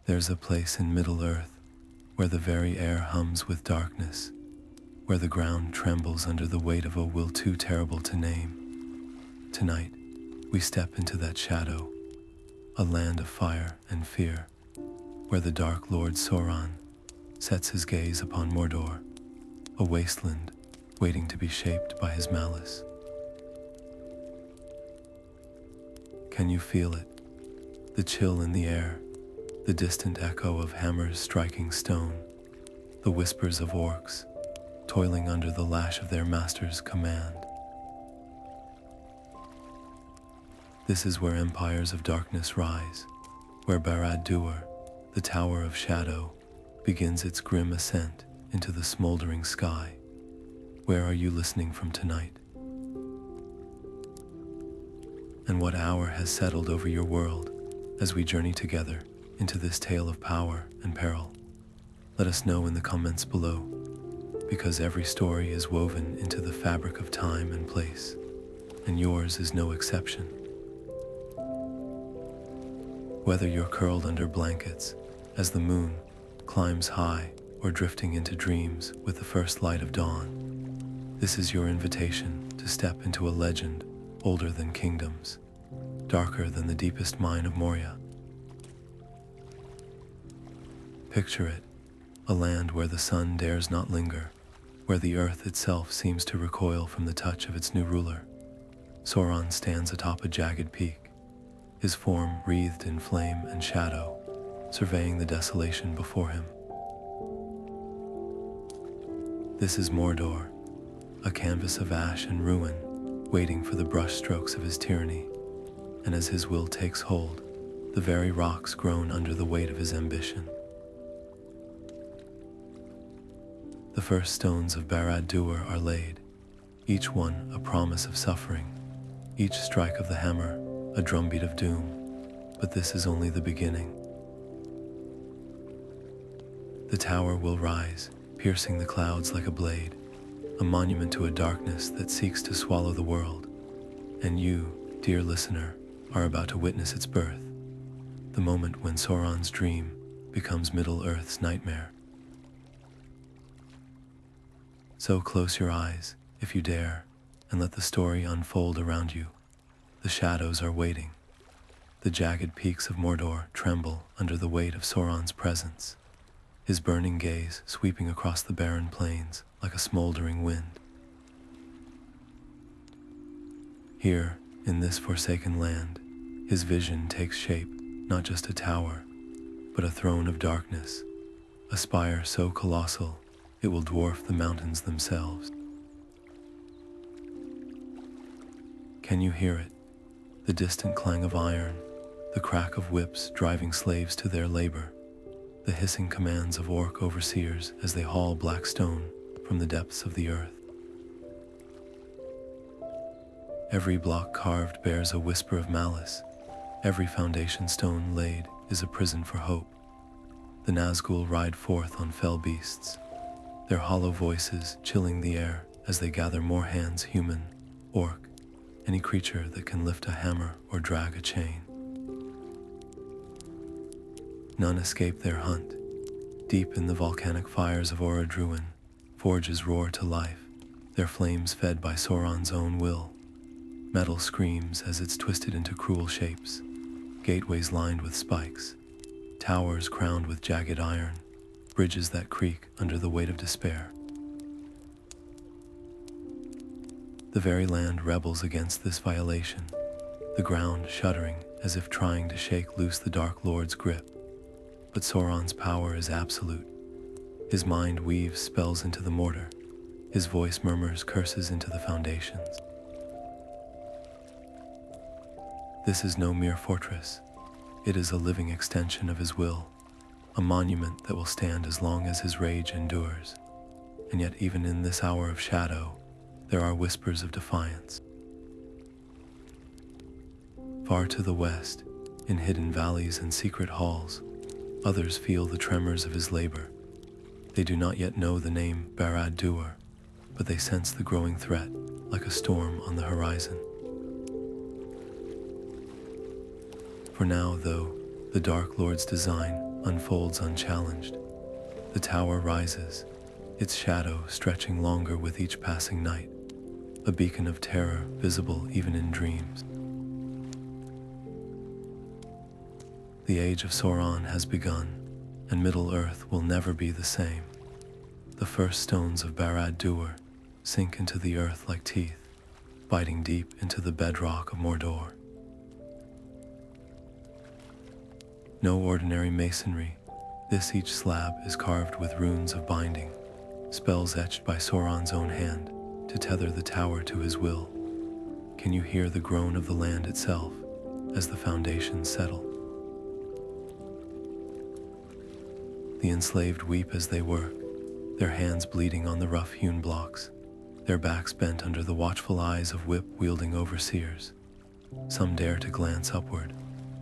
There's a place in Middle-earth where the very air hums with darkness, where the ground trembles under the weight of a will too terrible to name. Tonight, we step into that shadow, a land of fire and fear, where the Dark Lord Sauron sets his gaze upon Mordor, a wasteland waiting to be shaped by his malice. Can you feel it? The chill in the air, the distant echo of hammers striking stone, the whispers of orcs toiling under the lash of their master's command. This is where empires of darkness rise, where Barad-dûr, the Tower of Shadow, begins its grim ascent into the smoldering sky. Where are you listening from tonight? And what hour has settled over your world as we journey together into this tale of power and peril? Let us know in the comments below, because every story is woven into the fabric of time and place, and yours is no exception. Whether you're curled under blankets as the moon climbs high or drifting into dreams with the first light of dawn, this is your invitation to step into a legend older than kingdoms, darker than the deepest mine of Moria. Picture it, a land where the sun dares not linger, where the earth itself seems to recoil from the touch of its new ruler. Sauron stands atop a jagged peak, his form wreathed in flame and shadow, surveying the desolation before him. This is Mordor, a canvas of ash and ruin, waiting for the brushstrokes of his tyranny, and as his will takes hold, the very rocks groan under the weight of his ambition. The first stones of Barad-dûr are laid, each one a promise of suffering, each strike of the hammer a drumbeat of doom, but this is only the beginning. The tower will rise, piercing the clouds like a blade, a monument to a darkness that seeks to swallow the world. And you, dear listener, are about to witness its birth, the moment when Sauron's dream becomes Middle-earth's nightmare. So close your eyes, if you dare, and let the story unfold around you. The shadows are waiting. The jagged peaks of Mordor tremble under the weight of Sauron's presence, his burning gaze sweeping across the barren plains like a smoldering wind. Here, in this forsaken land, his vision takes shape, not just a tower, but a throne of darkness, a spire so colossal it will dwarf the mountains themselves. Can you hear it? The distant clang of iron, the crack of whips driving slaves to their labor, the hissing commands of orc overseers as they haul black stone from the depths of the earth. Every block carved bears a whisper of malice. Every foundation stone laid is a prison for hope. The Nazgûl ride forth on fell beasts, their hollow voices chilling the air as they gather more hands, human, orc, any creature that can lift a hammer or drag a chain. None escape their hunt. Deep in the volcanic fires of Orodruin, forges roar to life, their flames fed by Sauron's own will. Metal screams as it's twisted into cruel shapes, gateways lined with spikes, towers crowned with jagged iron, bridges that creak under the weight of despair. The very land rebels against this violation, the ground shuddering as if trying to shake loose the Dark Lord's grip. But Sauron's power is absolute. His mind weaves spells into the mortar, his voice murmurs curses into the foundations. This is no mere fortress. It is a living extension of his will, a monument that will stand as long as his rage endures. And yet even in this hour of shadow, there are whispers of defiance. Far to the west, in hidden valleys and secret halls, others feel the tremors of his labor. They do not yet know the name Barad-dûr, but they sense the growing threat like a storm on the horizon. For now, though, the Dark Lord's design unfolds unchallenged. The tower rises, its shadow stretching longer with each passing night, a beacon of terror visible even in dreams. The Age of Sauron has begun, and Middle-earth will never be the same. The first stones of Barad-dûr sink into the earth like teeth, biting deep into the bedrock of Mordor. No ordinary masonry, each slab is carved with runes of binding, spells etched by Sauron's own hand to tether the tower to his will. Can you hear the groan of the land itself as the foundations settle? The enslaved weep as they work, their hands bleeding on the rough-hewn blocks, their backs bent under the watchful eyes of whip-wielding overseers. Some dare to glance upward,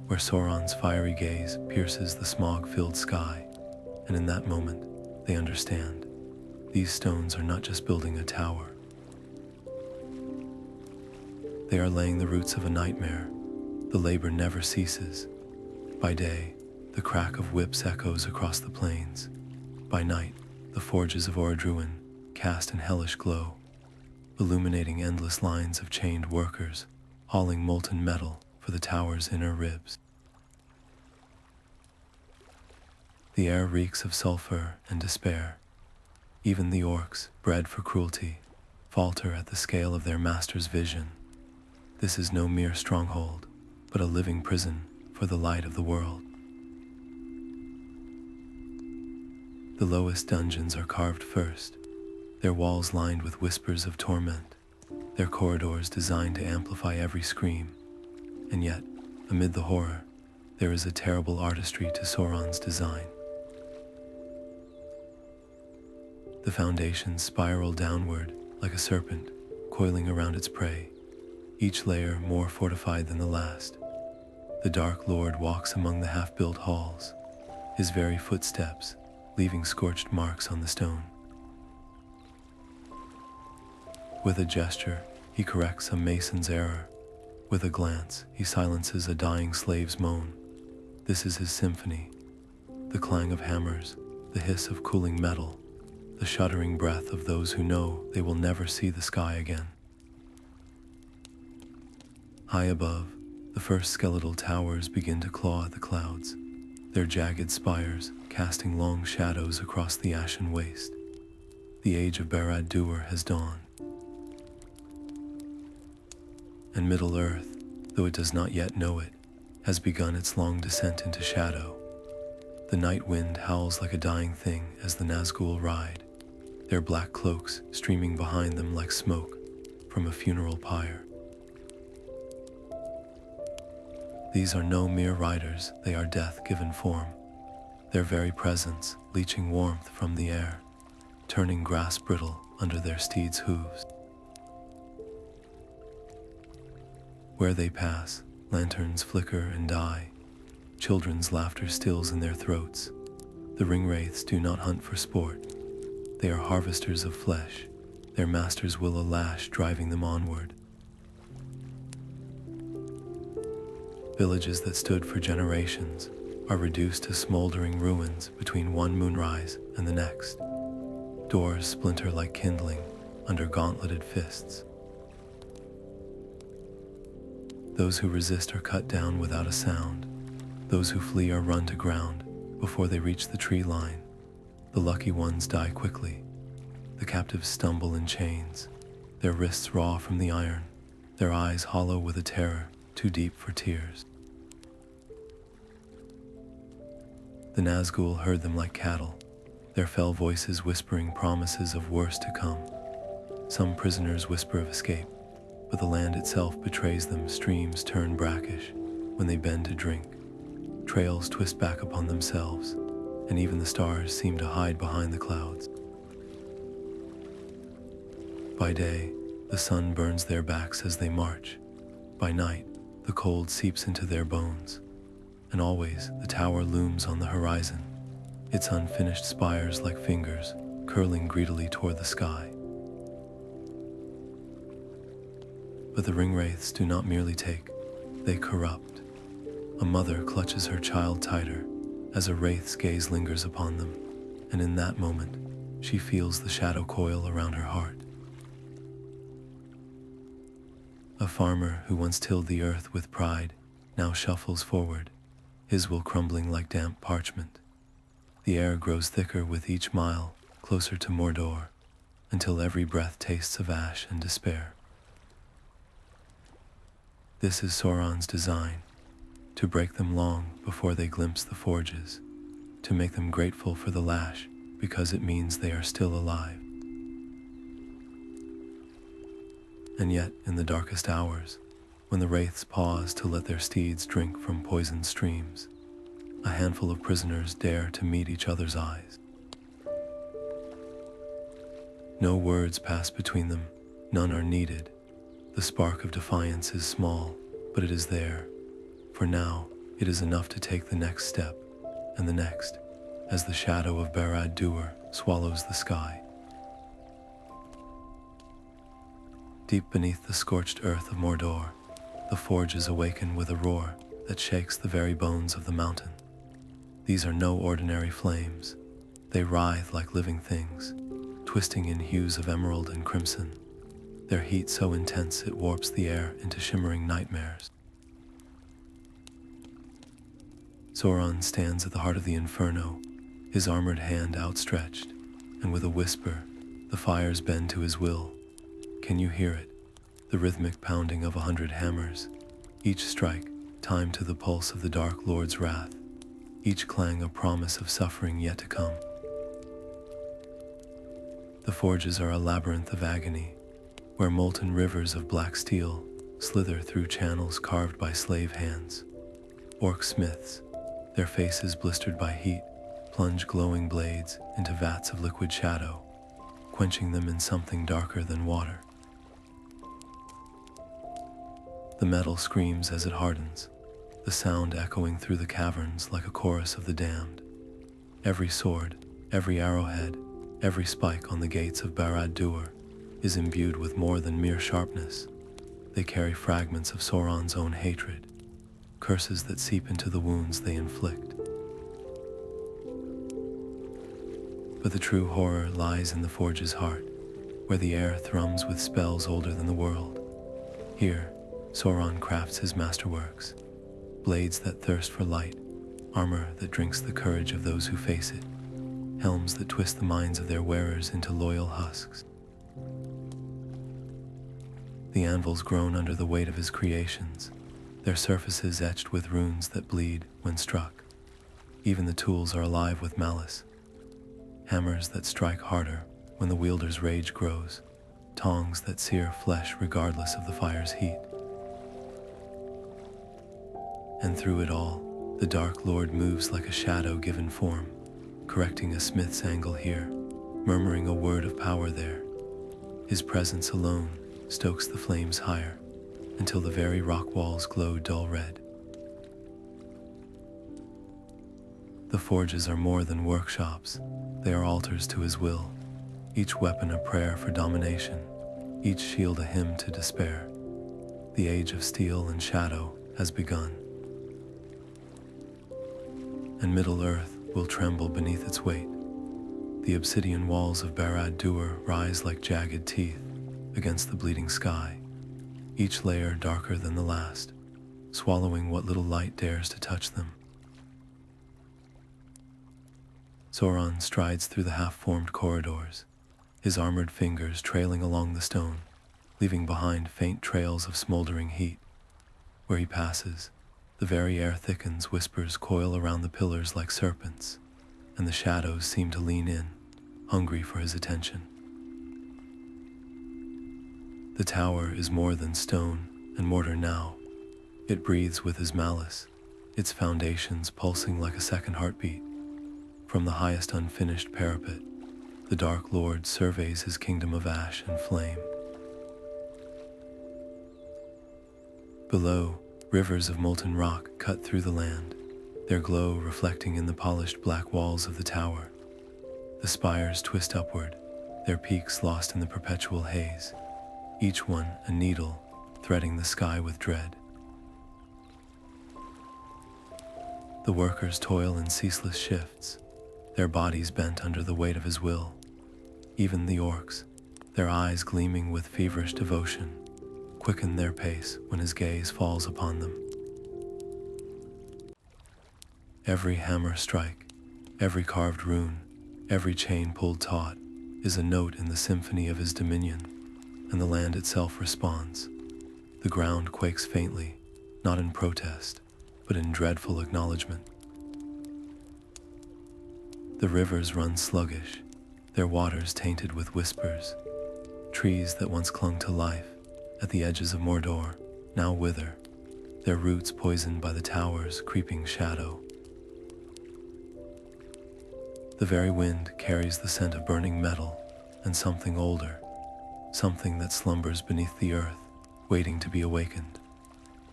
where Sauron's fiery gaze pierces the smog-filled sky, and in that moment, they understand. These stones are not just building a tower. They are laying the roots of a nightmare. The labor never ceases. By day, the crack of whips echoes across the plains. By night, the forges of Barad-dûr cast in hellish glow, illuminating endless lines of chained workers, hauling molten metal for the tower's inner ribs. The air reeks of sulfur and despair. Even the orcs, bred for cruelty, falter at the scale of their master's vision. This is no mere stronghold, but a living prison for the light of the world. The lowest dungeons are carved first, their walls lined with whispers of torment, their corridors designed to amplify every scream. And yet, amid the horror, there is a terrible artistry to Sauron's design. The foundations spiral downward like a serpent, coiling around its prey, each layer more fortified than the last. The Dark Lord walks among the half-built halls, his very footsteps leaving scorched marks on the stone. With a gesture, he corrects a mason's error. With a glance, he silences a dying slave's moan. This is his symphony. The clang of hammers, the hiss of cooling metal, the shuddering breath of those who know they will never see the sky again. High above, the first skeletal towers begin to claw at the clouds, their jagged spires casting long shadows across the ashen waste. The Age of Barad-dûr has dawned. And Middle-earth, though it does not yet know it, has begun its long descent into shadow. The night wind howls like a dying thing as the Nazgûl ride, their black cloaks streaming behind them like smoke from a funeral pyre. These are no mere riders, they are death given form, their very presence leaching warmth from the air, turning grass brittle under their steeds' hooves. Where they pass, lanterns flicker and die, children's laughter stills in their throats. The ringwraiths do not hunt for sport, they are harvesters of flesh, their masters will a lash driving them onward. Villages that stood for generations are reduced to smoldering ruins between one moonrise and the next. Doors splinter like kindling under gauntleted fists. Those who resist are cut down without a sound. Those who flee are run to ground before they reach the tree line. The lucky ones die quickly. The captives stumble in chains, their wrists raw from the iron, their eyes hollow with a terror too deep for tears. The Nazgûl herd them like cattle, their fell voices whispering promises of worse to come. Some prisoners whisper of escape, but the land itself betrays them. Streams turn brackish when they bend to drink. Trails twist back upon themselves, and even the stars seem to hide behind the clouds. By day, the sun burns their backs as they march. By night, the cold seeps into their bones. And always, the tower looms on the horizon, its unfinished spires like fingers, curling greedily toward the sky. But the ringwraiths do not merely take, they corrupt. A mother clutches her child tighter as a wraith's gaze lingers upon them, and in that moment, she feels the shadow coil around her heart. A farmer who once tilled the earth with pride now shuffles forward, his will crumbling like damp parchment. The air grows thicker with each mile, closer to Mordor, until every breath tastes of ash and despair. This is Sauron's design, to break them long before they glimpse the forges, to make them grateful for the lash because it means they are still alive. And yet, in the darkest hours, when the wraiths pause to let their steeds drink from poisoned streams, a handful of prisoners dare to meet each other's eyes. No words pass between them, none are needed. The spark of defiance is small, but it is there. For now, it is enough to take the next step, and the next, as the shadow of Barad-dûr swallows the sky. Deep beneath the scorched earth of Mordor, the forges awaken with a roar that shakes the very bones of the mountain. These are no ordinary flames. They writhe like living things, twisting in hues of emerald and crimson, their heat so intense it warps the air into shimmering nightmares. Sauron stands at the heart of the inferno, his armored hand outstretched, and with a whisper, the fires bend to his will. Can you hear it? The rhythmic pounding of 100 hammers, each strike timed to the pulse of the Dark Lord's wrath, each clang a promise of suffering yet to come. The forges are a labyrinth of agony, where molten rivers of black steel slither through channels carved by slave hands. Orc smiths, their faces blistered by heat, plunge glowing blades into vats of liquid shadow, quenching them in something darker than water. The metal screams as it hardens, the sound echoing through the caverns like a chorus of the damned. Every sword, every arrowhead, every spike on the gates of Barad-dûr is imbued with more than mere sharpness. They carry fragments of Sauron's own hatred, curses that seep into the wounds they inflict. But the true horror lies in the forge's heart, where the air thrums with spells older than the world. Here, Sauron crafts his masterworks, blades that thirst for light, armor that drinks the courage of those who face it, helms that twist the minds of their wearers into loyal husks. The anvils groan under the weight of his creations, their surfaces etched with runes that bleed when struck. Even the tools are alive with malice, hammers that strike harder when the wielder's rage grows, tongs that sear flesh regardless of the fire's heat. And through it all, the Dark Lord moves like a shadow given form, correcting a smith's angle here, murmuring a word of power there. His presence alone stokes the flames higher, until the very rock walls glow dull red. The forges are more than workshops, they are altars to his will, each weapon a prayer for domination, each shield a hymn to despair. The age of steel and shadow has begun. And Middle-earth will tremble beneath its weight. The obsidian walls of Barad-dûr rise like jagged teeth against the bleeding sky, each layer darker than the last, swallowing what little light dares to touch them. Sauron strides through the half-formed corridors, his armored fingers trailing along the stone, leaving behind faint trails of smoldering heat. Where he passes, the very air thickens, whispers coil around the pillars like serpents, and the shadows seem to lean in, hungry for his attention. The tower is more than stone and mortar now. It breathes with his malice, its foundations pulsing like a second heartbeat. From the highest unfinished parapet, the Dark Lord surveys his kingdom of ash and flame. Below, rivers of molten rock cut through the land, their glow reflecting in the polished black walls of the tower. The spires twist upward, their peaks lost in the perpetual haze, each one a needle threading the sky with dread. The workers toil in ceaseless shifts, their bodies bent under the weight of his will. Even the orcs, their eyes gleaming with feverish devotion, quicken their pace when his gaze falls upon them. Every hammer strike, every carved rune, every chain pulled taut is a note in the symphony of his dominion, and the land itself responds. The ground quakes faintly, not in protest, but in dreadful acknowledgement. The rivers run sluggish, their waters tainted with whispers. Trees that once clung to life at the edges of Mordor now wither, their roots poisoned by the tower's creeping shadow. The very wind carries the scent of burning metal and something older, something that slumbers beneath the earth, waiting to be awakened.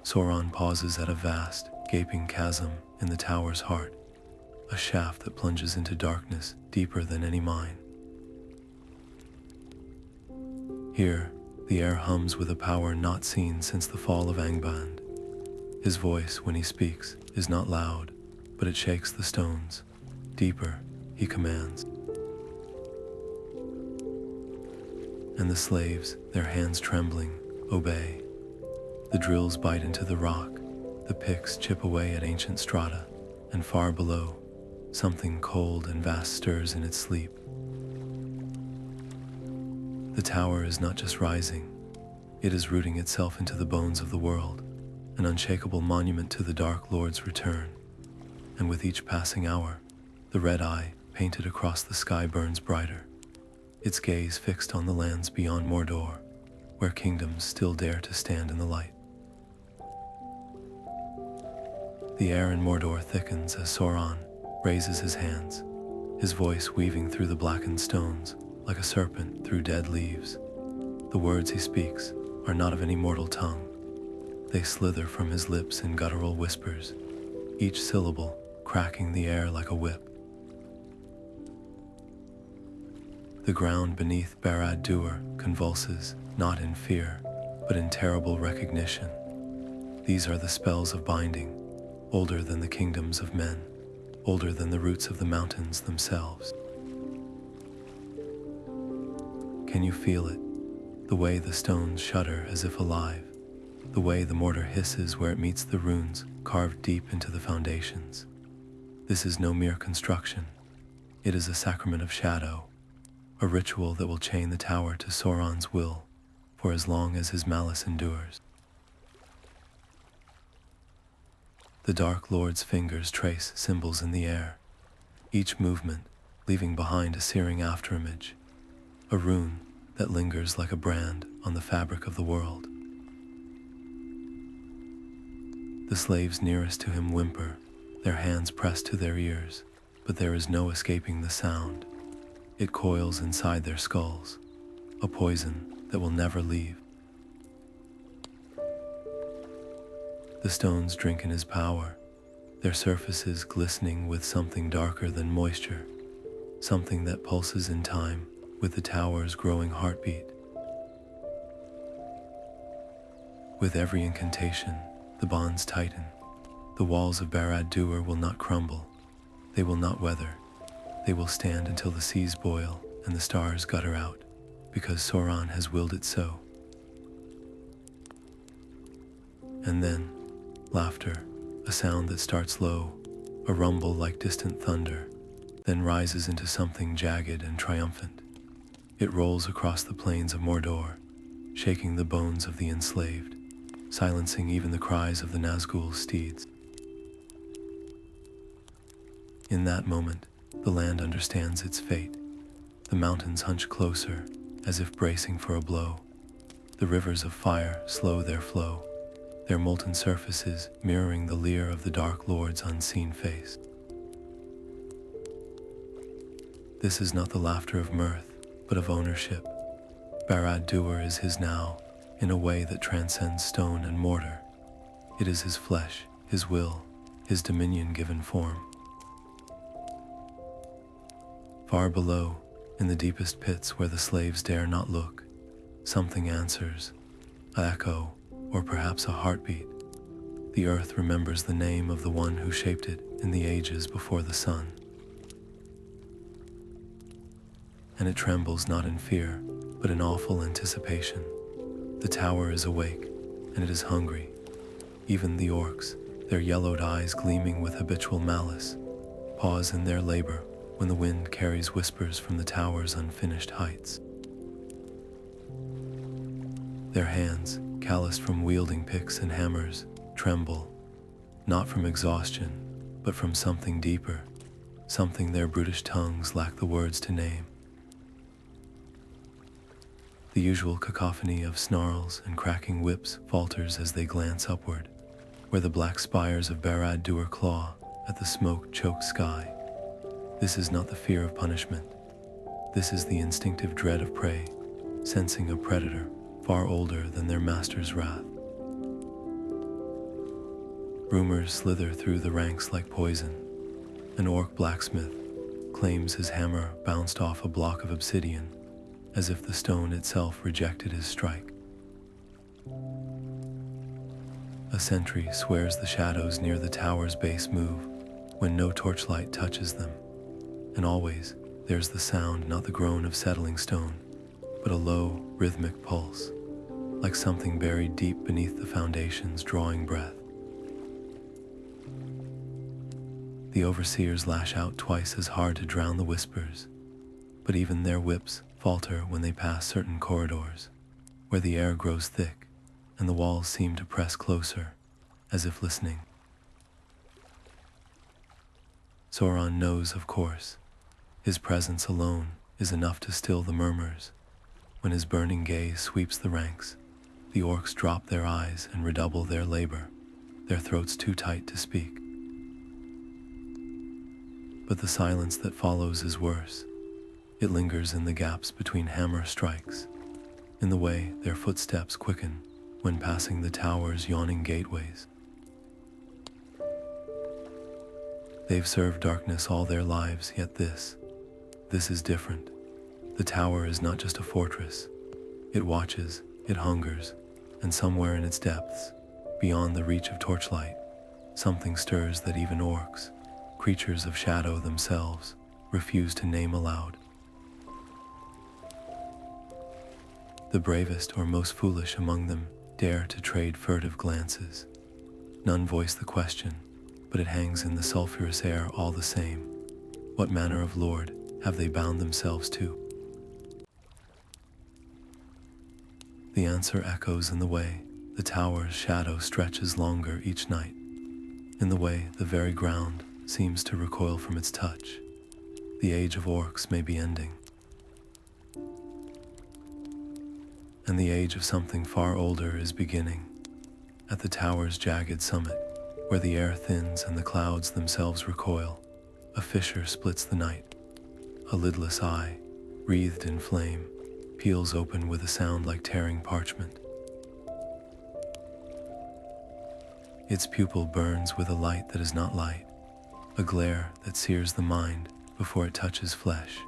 Sauron pauses at a vast, gaping chasm in the tower's heart, a shaft that plunges into darkness deeper than any mine. Here, the air hums with a power not seen since the fall of Angband. His voice, when he speaks, is not loud, but it shakes the stones. Deeper, he commands. And the slaves, their hands trembling, obey. The drills bite into the rock, the picks chip away at ancient strata, and far below, something cold and vast stirs in its sleep. The tower is not just rising, it is rooting itself into the bones of the world, an unshakable monument to the Dark Lord's return. And with each passing hour, the red eye painted across the sky burns brighter, its gaze fixed on the lands beyond Mordor, where kingdoms still dare to stand in the light. The air in Mordor thickens as Sauron raises his hands, his voice weaving through the blackened stones like a serpent through dead leaves. The words he speaks are not of any mortal tongue. They slither from his lips in guttural whispers, each syllable cracking the air like a whip. The ground beneath Barad-dûr convulses, not in fear, but in terrible recognition. These are the spells of binding, older than the kingdoms of men, older than the roots of the mountains themselves. Can you feel it? The way the stones shudder as if alive, the way the mortar hisses where it meets the runes carved deep into the foundations. This is no mere construction. It is a sacrament of shadow, a ritual that will chain the tower to Sauron's will for as long as his malice endures. The Dark Lord's fingers trace symbols in the air, each movement leaving behind a searing afterimage, a rune that lingers like a brand on the fabric of the world. The slaves nearest to him whimper, their hands pressed to their ears, but there is no escaping the sound. It coils inside their skulls, a poison that will never leave. The stones drink in his power, their surfaces glistening with something darker than moisture, something that pulses in time with the tower's growing heartbeat. With every incantation, the bonds tighten. The walls of Barad-dûr will not crumble. They will not weather. They will stand until the seas boil and the stars gutter out, because Sauron has willed it so. And then, laughter, a sound that starts low, a rumble like distant thunder, then rises into something jagged and triumphant. It rolls across the plains of Mordor, shaking the bones of the enslaved, silencing even the cries of the Nazgûl steeds. In that moment, the land understands its fate. The mountains hunch closer, as if bracing for a blow. The rivers of fire slow their flow, their molten surfaces mirroring the leer of the Dark Lord's unseen face. This is not the laughter of mirth, but of ownership. Barad-dûr is his now, in a way that transcends stone and mortar. It is his flesh, his will, his dominion given form. Far below, in the deepest pits where the slaves dare not look, something answers, an echo, or perhaps a heartbeat. The earth remembers the name of the one who shaped it in the ages before the sun. And it trembles not in fear, but in awful anticipation. The tower is awake, and it is hungry. Even the orcs, their yellowed eyes gleaming with habitual malice, pause in their labor when the wind carries whispers from the tower's unfinished heights. Their hands, calloused from wielding picks and hammers, tremble, not from exhaustion, but from something deeper, something their brutish tongues lack the words to name. The usual cacophony of snarls and cracking whips falters as they glance upward, where the black spires of Barad-dûr claw at the smoke-choked sky. This is not the fear of punishment. This is the instinctive dread of prey, sensing a predator far older than their master's wrath. Rumors slither through the ranks like poison. An orc blacksmith claims his hammer bounced off a block of obsidian, as if the stone itself rejected his strike. A sentry swears the shadows near the tower's base move when no torchlight touches them. And always, there's the sound, not the groan of settling stone, but a low, rhythmic pulse, like something buried deep beneath the foundations drawing breath. The overseers lash out twice as hard to drown the whispers, but even their whips falter when they pass certain corridors, where the air grows thick and the walls seem to press closer, as if listening. Sauron knows, of course. His presence alone is enough to still the murmurs. When his burning gaze sweeps the ranks, the orcs drop their eyes and redouble their labor, their throats too tight to speak. But the silence that follows is worse. It lingers in the gaps between hammer strikes, in the way their footsteps quicken when passing the tower's yawning gateways. They've served darkness all their lives, yet this is different. The tower is not just a fortress. It watches, it hungers, and somewhere in its depths, beyond the reach of torchlight, something stirs that even orcs, creatures of shadow themselves, refuse to name aloud. The bravest or most foolish among them dare to trade furtive glances. None voice the question, but it hangs in the sulphurous air all the same. What manner of lord have they bound themselves to? The answer echoes in the way the tower's shadow stretches longer each night, in the way the very ground seems to recoil from its touch. The age of orcs may be ending, and the age of something far older is beginning. At the tower's jagged summit, where the air thins and the clouds themselves recoil, a fissure splits the night. A lidless eye, wreathed in flame, peels open with a sound like tearing parchment. Its pupil burns with a light that is not light, a glare that sears the mind before it touches flesh.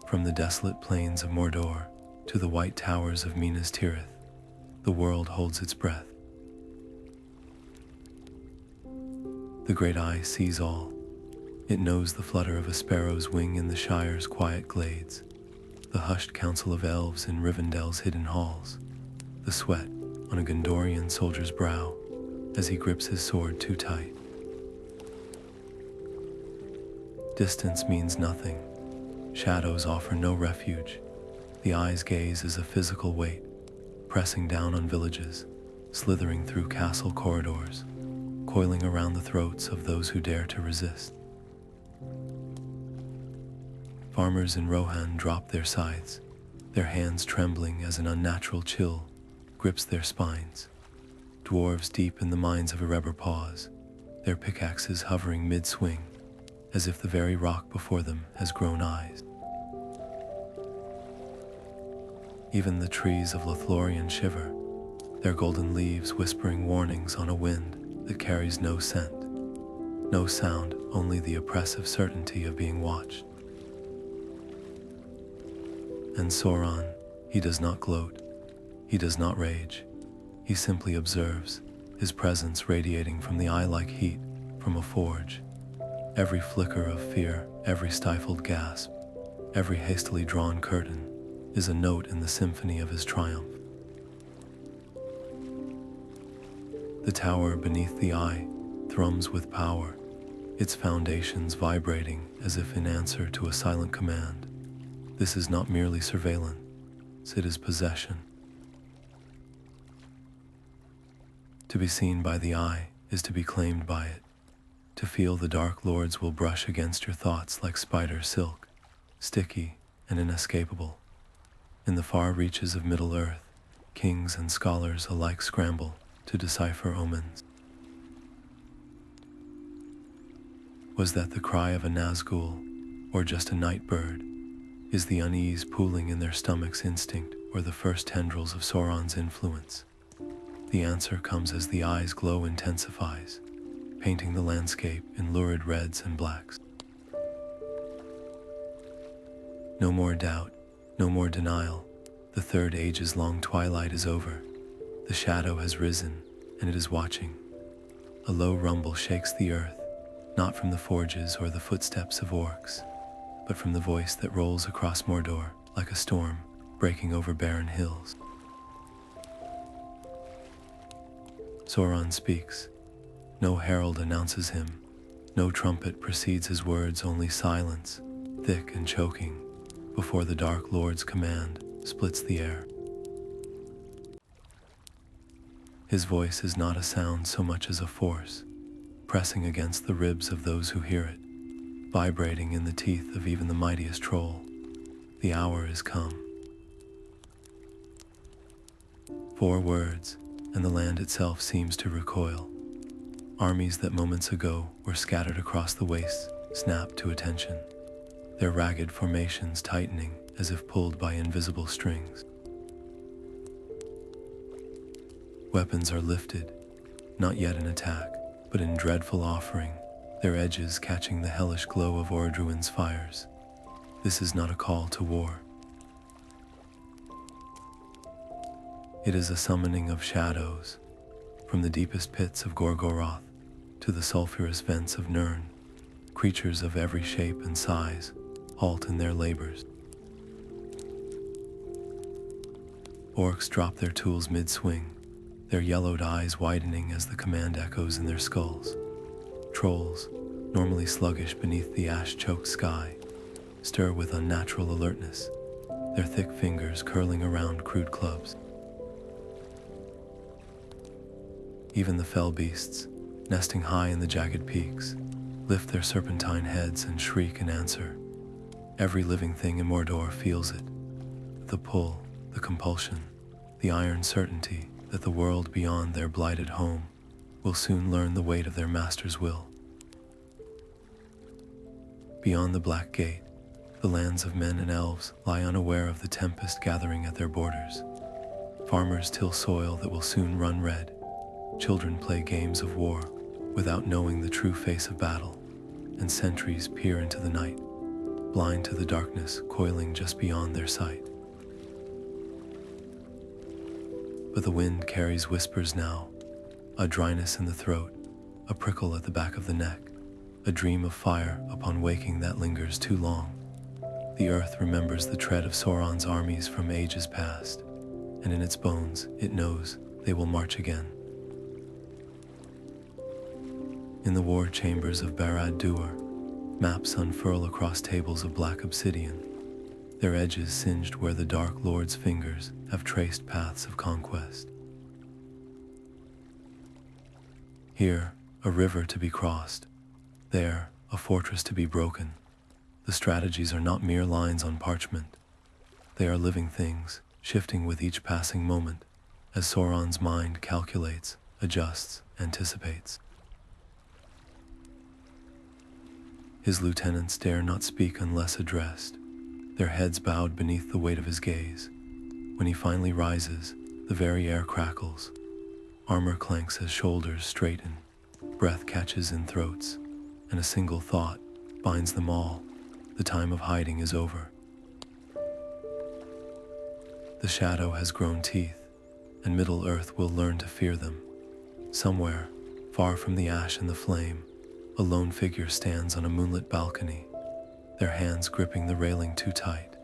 From the desolate plains of Mordor to the white towers of Minas Tirith, the world holds its breath. The great eye sees all. It knows the flutter of a sparrow's wing in the Shire's quiet glades, the hushed council of elves in Rivendell's hidden halls, the sweat on a Gondorian soldier's brow as he grips his sword too tight. Distance means nothing. Shadows offer no refuge. The eye's gaze is a physical weight, pressing down on villages, slithering through castle corridors, coiling around the throats of those who dare to resist. Farmers in Rohan drop their scythes, their hands trembling as an unnatural chill grips their spines. Dwarves deep in the mines of Erebor pause, their pickaxes hovering mid-swing, as if the very rock before them has grown eyes. Even the trees of Lothlorien shiver, their golden leaves whispering warnings on a wind that carries no scent, no sound, only the oppressive certainty of being watched. And Sauron, he does not gloat, he does not rage, he simply observes, his presence radiating from the eye like heat from a forge. Every flicker of fear, every stifled gasp, every hastily drawn curtain is a note in the symphony of his triumph. The tower beneath the eye thrums with power, its foundations vibrating as if in answer to a silent command. This is not merely surveillance, it is possession. To be seen by the eye is to be claimed by it. To feel the Dark Lords will brush against your thoughts like spider silk, sticky and inescapable. In the far reaches of Middle-earth, kings and scholars alike scramble to decipher omens. Was that the cry of a Nazgûl, or just a night bird? Is the unease pooling in their stomachs instinct, or the first tendrils of Sauron's influence? The answer comes as the eye's glow intensifies, painting the landscape in lurid reds and blacks. No more doubt, no more denial. The third age's long twilight is over. The shadow has risen, and it is watching. A low rumble shakes the earth, not from the forges or the footsteps of orcs, but from the voice that rolls across Mordor like a storm breaking over barren hills. Sauron speaks. No herald announces him. No trumpet precedes his words, only silence, thick and choking, before the Dark Lord's command splits the air. His voice is not a sound so much as a force, pressing against the ribs of those who hear it, vibrating in the teeth of even the mightiest troll. The hour is come. 4 words, and the land itself seems to recoil. Armies that moments ago were scattered across the wastes snap to attention, their ragged formations tightening as if pulled by invisible strings. Weapons are lifted, not yet in attack, but in dreadful offering, their edges catching the hellish glow of Ordruin's fires. This is not a call to war. It is a summoning of shadows, from the deepest pits of Gorgoroth to the sulphurous vents of Nirn. Creatures of every shape and size halt in their labors. Orcs drop their tools mid-swing, their yellowed eyes widening as the command echoes in their skulls. Trolls, normally sluggish beneath the ash-choked sky, stir with unnatural alertness, their thick fingers curling around crude clubs. Even the fell beasts, nesting high in the jagged peaks, lift their serpentine heads and shriek in answer. Every living thing in Mordor feels it. The pull, the compulsion, the iron certainty that the world beyond their blighted home will soon learn the weight of their master's will. Beyond the Black Gate, the lands of men and elves lie unaware of the tempest gathering at their borders. Farmers till soil that will soon run red. Children play games of war without knowing the true face of battle, and sentries peer into the night, blind to the darkness coiling just beyond their sight. But the wind carries whispers now, a dryness in the throat, a prickle at the back of the neck, a dream of fire upon waking that lingers too long. The earth remembers the tread of Sauron's armies from ages past, and in its bones it knows they will march again. In the war chambers of Barad-dûr, maps unfurl across tables of black obsidian, their edges singed where the Dark Lord's fingers have traced paths of conquest. Here, a river to be crossed. There, a fortress to be broken. The strategies are not mere lines on parchment. They are living things, shifting with each passing moment, as Sauron's mind calculates, adjusts, anticipates. His lieutenants dare not speak unless addressed, their heads bowed beneath the weight of his gaze. When he finally rises, the very air crackles. Armor clanks as shoulders straighten, breath catches in throats, and a single thought binds them all. The time of hiding is over. The shadow has grown teeth, and Middle-earth will learn to fear them. Somewhere, far from the ash and the flame, a lone figure stands on a moonlit balcony, their hands gripping the railing too tight.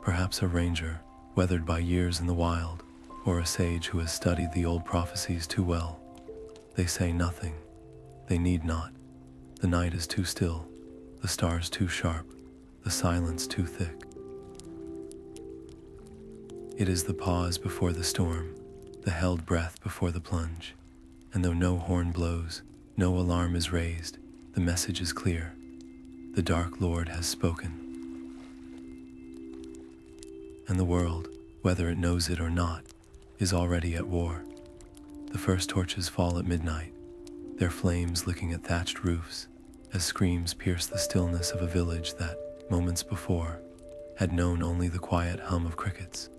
Perhaps a ranger, weathered by years in the wild, or a sage who has studied the old prophecies too well. They say nothing. They need not. The night is too still, the stars too sharp, the silence too thick. It is the pause before the storm, the held breath before the plunge. And though no horn blows, no alarm is raised, the message is clear. The Dark Lord has spoken. And the world, whether it knows it or not, is already at war. The first torches fall at midnight, their flames licking at thatched roofs, as screams pierce the stillness of a village that, moments before, had known only the quiet hum of crickets.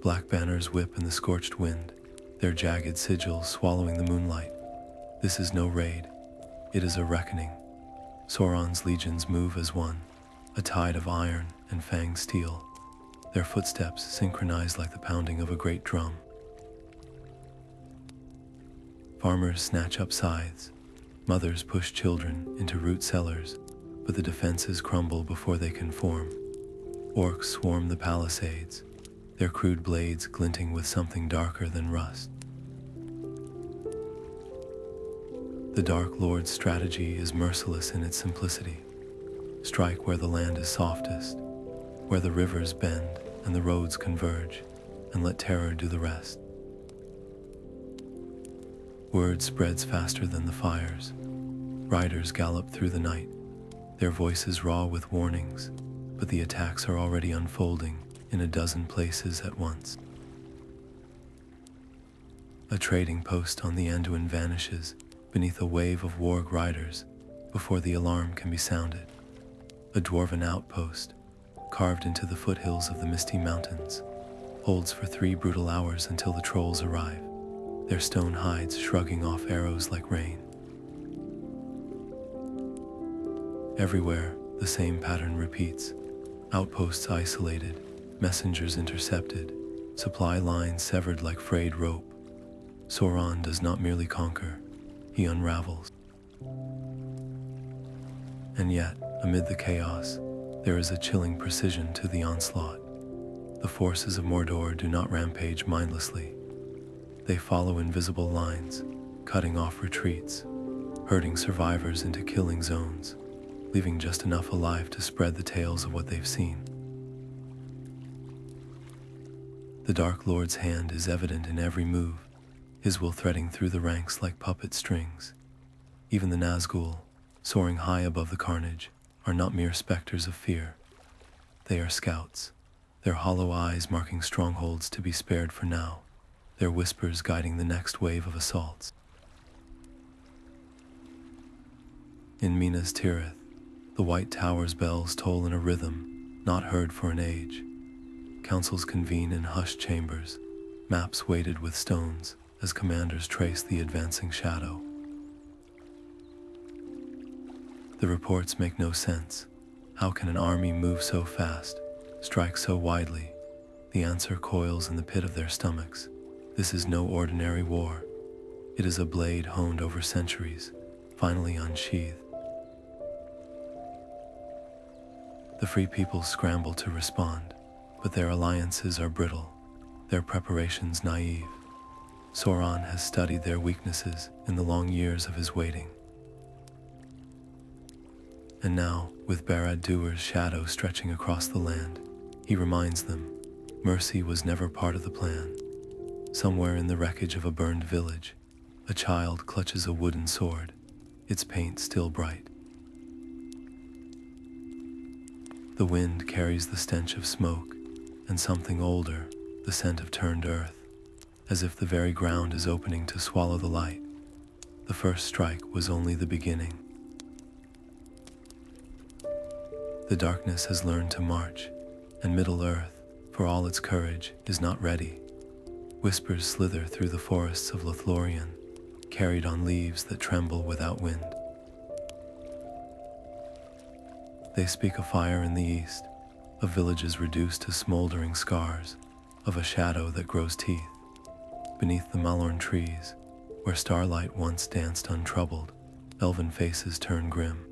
Black banners whip in the scorched wind, their jagged sigils swallowing the moonlight. This is no raid, it is a reckoning. Sauron's legions move as one, a tide of iron and fanged steel, their footsteps synchronized like the pounding of a great drum. Farmers snatch up scythes, mothers push children into root cellars, but the defenses crumble before they can form. Orcs swarm the palisades, their crude blades glinting with something darker than rust. The Dark Lord's strategy is merciless in its simplicity. Strike where the land is softest, where the rivers bend and the roads converge, and let terror do the rest. Word spreads faster than the fires. Riders gallop through the night, their voices raw with warnings, but the attacks are already unfolding in a dozen places at once. A trading post on the Anduin vanishes beneath a wave of warg riders before the alarm can be sounded. A dwarven outpost, carved into the foothills of the Misty Mountains, holds for 3 brutal hours until the trolls arrive, their stone hides shrugging off arrows like rain. Everywhere, the same pattern repeats. Outposts isolated, messengers intercepted, supply lines severed like frayed rope. Sauron does not merely conquer, he unravels. And yet, amid the chaos, there is a chilling precision to the onslaught. The forces of Mordor do not rampage mindlessly. They follow invisible lines, cutting off retreats, herding survivors into killing zones, leaving just enough alive to spread the tales of what they've seen. The Dark Lord's hand is evident in every move, his will threading through the ranks like puppet strings. Even the Nazgûl, soaring high above the carnage, are not mere specters of fear. They are scouts, their hollow eyes marking strongholds to be spared for now, their whispers guiding the next wave of assaults. In Minas Tirith, the White Tower's bells toll in a rhythm not heard for an age. Councils convene in hushed chambers, maps weighted with stones as commanders trace the advancing shadow. The reports make no sense. How can an army move so fast, strike so widely? The answer coils in the pit of their stomachs. This is no ordinary war. It is a blade honed over centuries, finally unsheathed. The free people scramble to respond, but their alliances are brittle, their preparations naive. Sauron has studied their weaknesses in the long years of his waiting. And now, with Barad-dûr's shadow stretching across the land, he reminds them, mercy was never part of the plan. Somewhere in the wreckage of a burned village, a child clutches a wooden sword, its paint still bright. The wind carries the stench of smoke, and something older, the scent of turned earth, as if the very ground is opening to swallow the light. The first strike was only the beginning. The darkness has learned to march, and Middle-earth, for all its courage, is not ready. Whispers slither through the forests of Lothlorien, carried on leaves that tremble without wind. They speak of fire in the east, of villages reduced to smoldering scars, of a shadow that grows teeth. Beneath the Malorn trees, where starlight once danced untroubled, elven faces turn grim.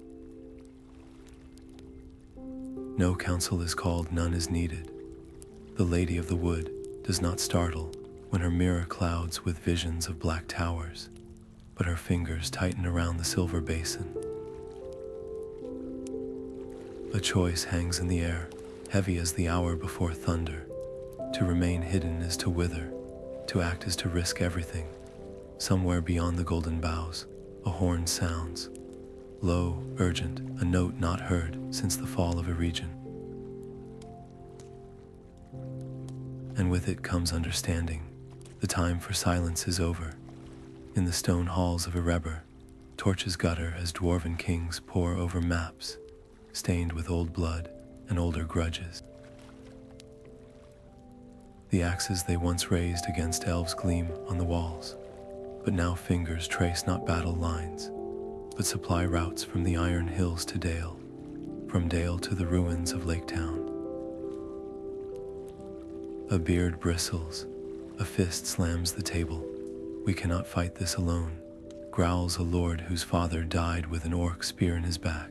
No counsel is called, none is needed. The Lady of the Wood does not startle when her mirror clouds with visions of black towers, but her fingers tighten around the silver basin. A choice hangs in the air, heavy as the hour before thunder. To remain hidden is to wither, to act is to risk everything. Somewhere beyond the golden boughs, a horn sounds. Low, urgent, a note not heard since the fall of a region. And with it comes understanding. The time for silence is over. In the stone halls of Erebor, torches gutter as dwarven kings pore over maps, stained with old blood and older grudges. The axes they once raised against elves gleam on the walls, but now fingers trace not battle lines, but supply routes from the iron hills to Dale, from Dale to the ruins of Lake Town. A beard bristles, a fist slams the table. We cannot fight this alone, growls a lord whose father died with an orc spear in his back.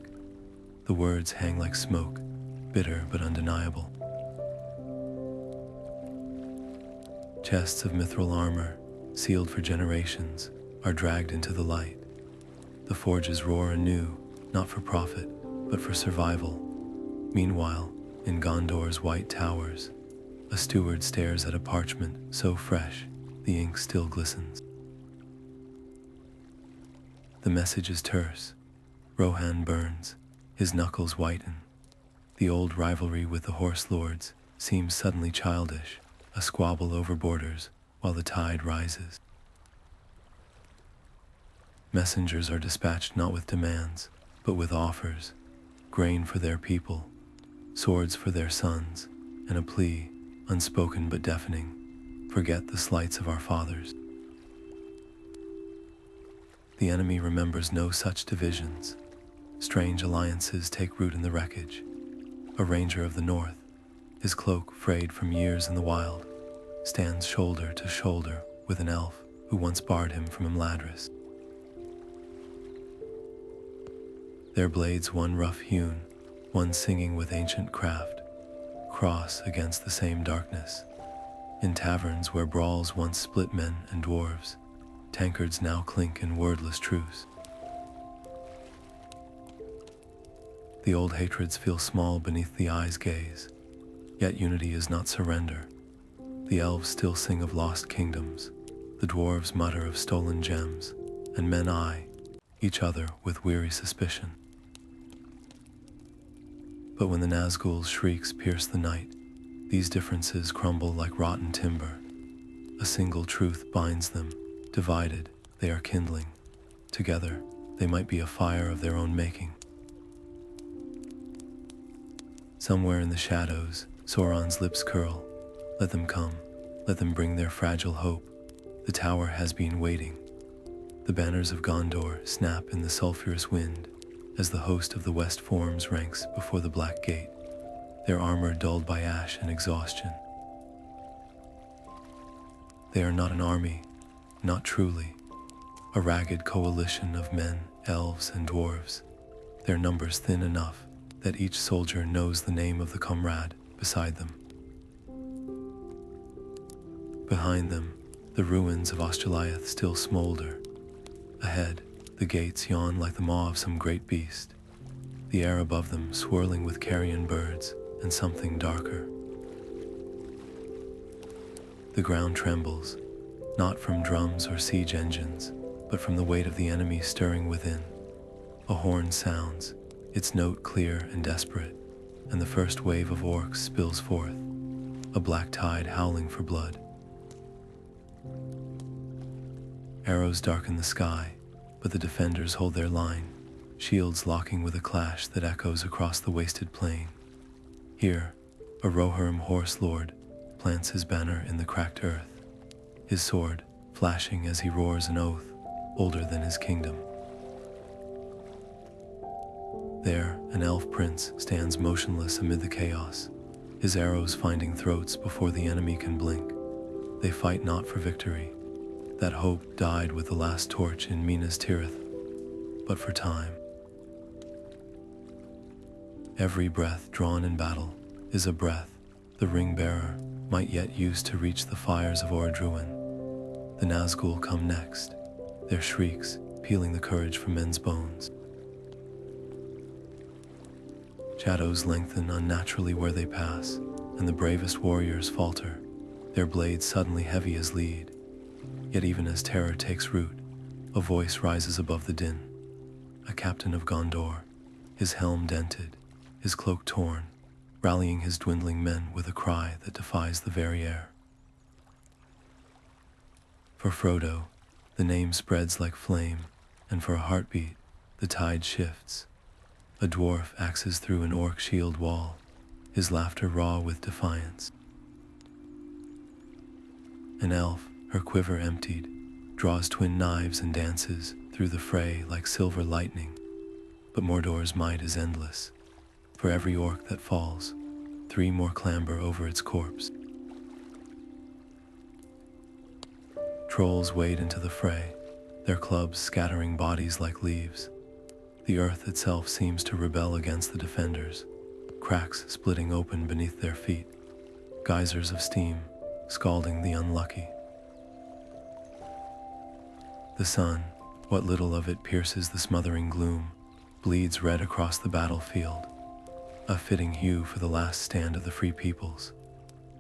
The words hang like smoke, bitter but undeniable. Chests of mithril armor, sealed for generations, are dragged into the light. The forges roar anew, not for profit, but for survival. Meanwhile, in Gondor's white towers, a steward stares at a parchment so fresh, the ink still glistens. The message is terse. Rohan burns, his knuckles whiten. The old rivalry with the horse lords seems suddenly childish, a squabble over borders while the tide rises. Messengers are dispatched not with demands, but with offers, grain for their people, swords for their sons, and a plea, unspoken but deafening, forget the slights of our fathers. The enemy remembers no such divisions. Strange alliances take root in the wreckage. A ranger of the north, his cloak frayed from years in the wild, stands shoulder to shoulder with an elf who once barred him from Imladris. Their blades one rough-hewn, one singing with ancient craft, cross against the same darkness. In taverns where brawls once split men and dwarves, tankards now clink in wordless truce. The old hatreds feel small beneath the eye's gaze, yet unity is not surrender. The elves still sing of lost kingdoms, the dwarves mutter of stolen gems, and men eye each other with weary suspicion. But when the Nazgûl's shrieks pierce the night, these differences crumble like rotten timber. A single truth binds them. Divided, they are kindling. Together, they might be a fire of their own making. Somewhere in the shadows, Sauron's lips curl. Let them come. Let them bring their fragile hope. The tower has been waiting. The banners of Gondor snap in the sulphurous wind as the host of the west forms ranks before the black gate, their armor dulled by ash and exhaustion. They are not an army, not truly. A ragged coalition of men, elves, and dwarves, their numbers thin enough that each soldier knows the name of the comrade beside them. Behind them, the ruins of Osgiliath still smolder. Ahead, the gates yawn like the maw of some great beast, the air above them swirling with carrion birds and something darker. The ground trembles, not from drums or siege engines, but from the weight of the enemy stirring within. A horn sounds, its note clear and desperate, and the first wave of orcs spills forth, a black tide howling for blood. Arrows darken the sky, but the defenders hold their line, shields locking with a clash that echoes across the wasted plain. Here, a Rohirrim horse lord plants his banner in the cracked earth, his sword flashing as he roars an oath older than his kingdom. There, an elf prince stands motionless amid the chaos, his arrows finding throats before the enemy can blink. They fight not for victory. That hope died with the last torch in Minas Tirith, but for time. Every breath drawn in battle is a breath the ring-bearer might yet use to reach the fires of Orodruin. The Nazgûl come next, their shrieks peeling the courage from men's bones. Shadows lengthen unnaturally where they pass, and the bravest warriors falter, their blades suddenly heavy as lead. Yet even as terror takes root, a voice rises above the din. A captain of Gondor, his helm dented, his cloak torn, rallying his dwindling men with a cry that defies the very air. For Frodo, the name spreads like flame, and for a heartbeat, the tide shifts. A dwarf axes through an orc shield wall, his laughter raw with defiance. An elf, her quiver emptied, draws twin knives and dances through the fray like silver lightning. But Mordor's might is endless. For every orc that falls, 3 more clamber over its corpse. Trolls wade into the fray, their clubs scattering bodies like leaves. The earth itself seems to rebel against the defenders, cracks splitting open beneath their feet, geysers of steam scalding the unlucky. The sun, what little of it pierces the smothering gloom, bleeds red across the battlefield, a fitting hue for the last stand of the free peoples.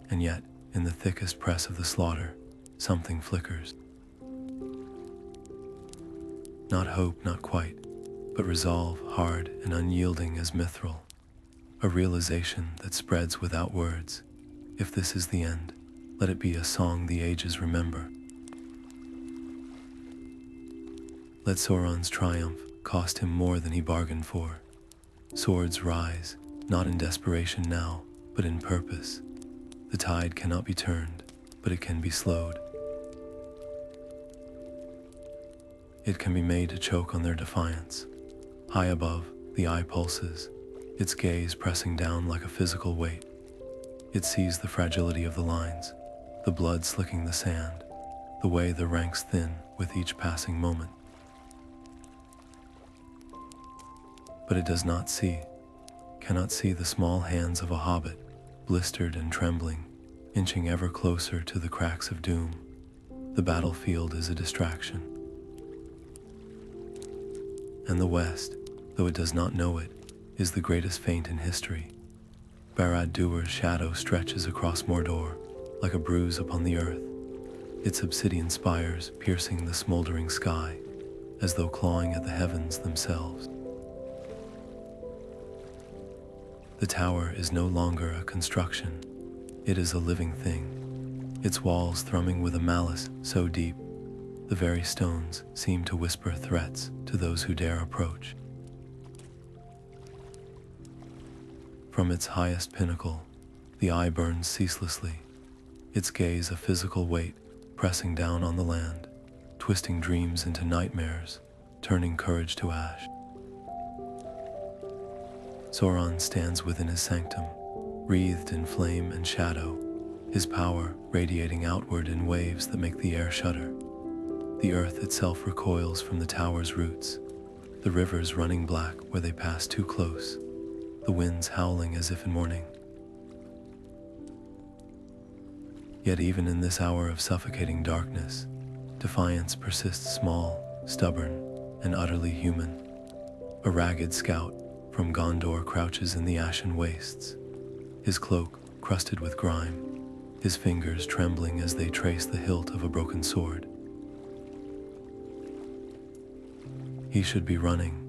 And yet, in the thickest press of the slaughter, something flickers. Not hope, not quite, but resolve hard and unyielding as mithril, a realization that spreads without words. If this is the end, let it be a song the ages remember. Let Sauron's triumph cost him more than he bargained for. Swords rise, not in desperation now, but in purpose. The tide cannot be turned, but it can be slowed. It can be made to choke on their defiance. High above, the eye pulses, its gaze pressing down like a physical weight. It sees the fragility of the lines, the blood slicking the sand, the way the ranks thin with each passing moment. But it does not see, cannot see the small hands of a hobbit, blistered and trembling, inching ever closer to the cracks of doom. The battlefield is a distraction. And the West, though it does not know it, is the greatest feint in history. Barad-dûr's shadow stretches across Mordor, like a bruise upon the earth, its obsidian spires piercing the smoldering sky, as though clawing at the heavens themselves. The tower is no longer a construction, it is a living thing, its walls thrumming with a malice so deep, the very stones seem to whisper threats to those who dare approach. From its highest pinnacle, the eye burns ceaselessly, its gaze a physical weight pressing down on the land, twisting dreams into nightmares, turning courage to ash. Sauron stands within his sanctum, wreathed in flame and shadow, his power radiating outward in waves that make the air shudder. The earth itself recoils from the tower's roots, the rivers running black where they pass too close, the winds howling as if in mourning. Yet even in this hour of suffocating darkness, Defiance persists small, stubborn, and utterly human. A ragged scout from Gondor crouches in the ashen wastes, his cloak crusted with grime, his fingers trembling as they trace the hilt of a broken sword. He should be running,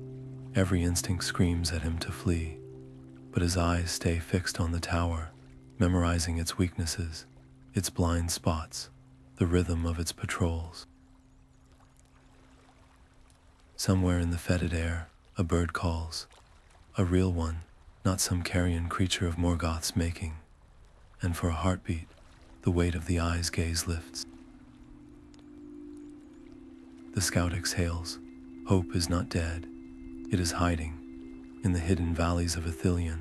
every instinct screams at him to flee, but his eyes stay fixed on the tower, memorizing its weaknesses, its blind spots, the rhythm of its patrols. Somewhere in the fetid air, a bird calls, a real one, not some carrion creature of Morgoth's making, and for a heartbeat, the weight of the eye's gaze lifts. The scout exhales. Hope is not dead, it is hiding, in the hidden valleys of Ithilien,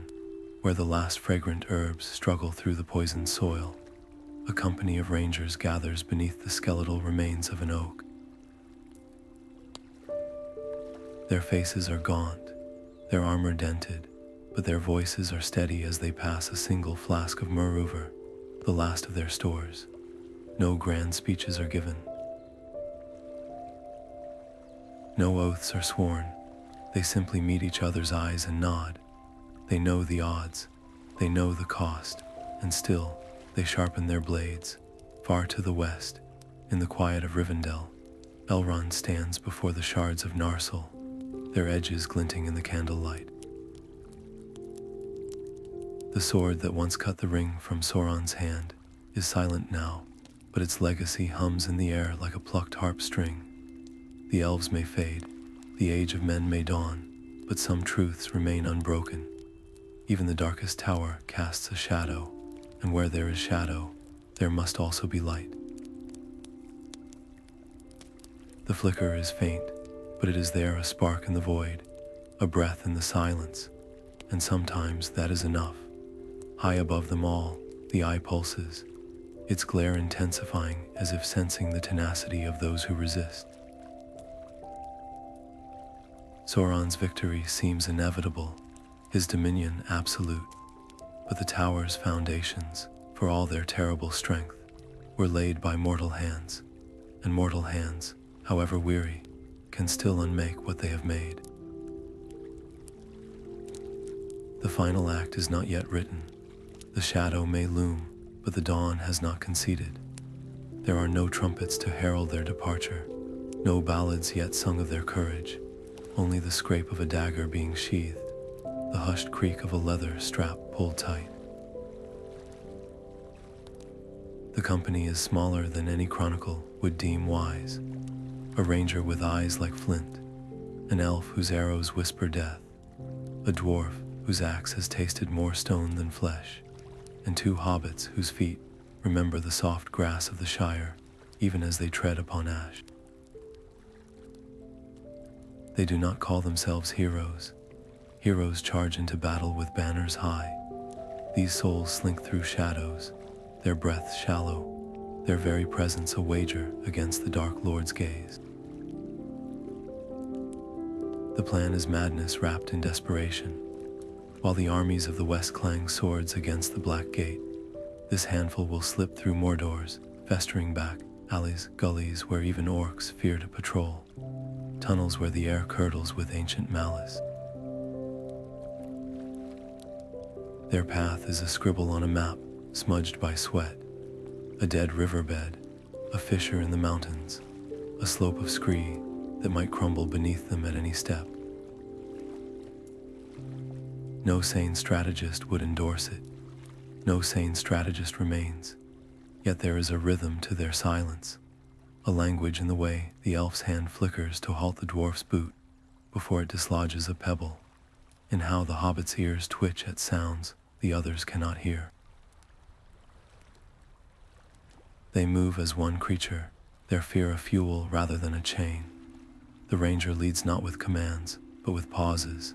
where the last fragrant herbs struggle through the poisoned soil. A company of rangers gathers beneath the skeletal remains of an oak. Their faces are gaunt, their armor dented, but their voices are steady as they pass a single flask of Mordor, the last of their stores. No grand speeches are given. No oaths are sworn. They simply meet each other's eyes and nod. They know the odds, they know the cost, and still they sharpen their blades. Far to the west, in the quiet of Rivendell, Elrond stands before the shards of Narsil, their edges glinting in the candlelight. The sword that once cut the ring from Sauron's hand is silent now, but its legacy hums in the air like a plucked harp string. The elves may fade, the age of men may dawn, but some truths remain unbroken. Even the darkest tower casts a shadow, and where there is shadow, there must also be light. The flicker is faint, but it is there, a spark in the void, a breath in the silence, and sometimes that is enough. High above them all, the eye pulses, its glare intensifying as if sensing the tenacity of those who resist. Sauron's victory seems inevitable, his dominion absolute, but the tower's foundations, for all their terrible strength, were laid by mortal hands, and mortal hands, however weary, can still unmake what they have made. The final act is not yet written. The shadow may loom, but the dawn has not conceded. There are no trumpets to herald their departure, no ballads yet sung of their courage, only the scrape of a dagger being sheathed, the hushed creak of a leather strap pulled tight. The company is smaller than any chronicle would deem wise. A ranger with eyes like flint, an elf whose arrows whisper death, a dwarf whose axe has tasted more stone than flesh, and two hobbits whose feet remember the soft grass of the Shire, even as they tread upon ash. They do not call themselves heroes. Heroes charge into battle with banners high. These souls slink through shadows, their breaths shallow, their very presence a wager against the Dark Lord's gaze. The plan is madness wrapped in desperation. While the armies of the West clang swords against the Black Gate, this handful will slip through Mordor's festering back alleys, gullies where even orcs fear to patrol, tunnels where the air curdles with ancient malice. Their path is a scribble on a map, smudged by sweat, a dead riverbed, a fissure in the mountains, a slope of scree that might crumble beneath them at any step. No sane strategist would endorse it. No sane strategist remains. Yet there is a rhythm to their silence, a language in the way the elf's hand flickers to halt the dwarf's boot before it dislodges a pebble, in how the hobbit's ears twitch at sounds the others cannot hear. They move as one creature, their fear a fuel rather than a chain. The ranger leads not with commands, but with pauses,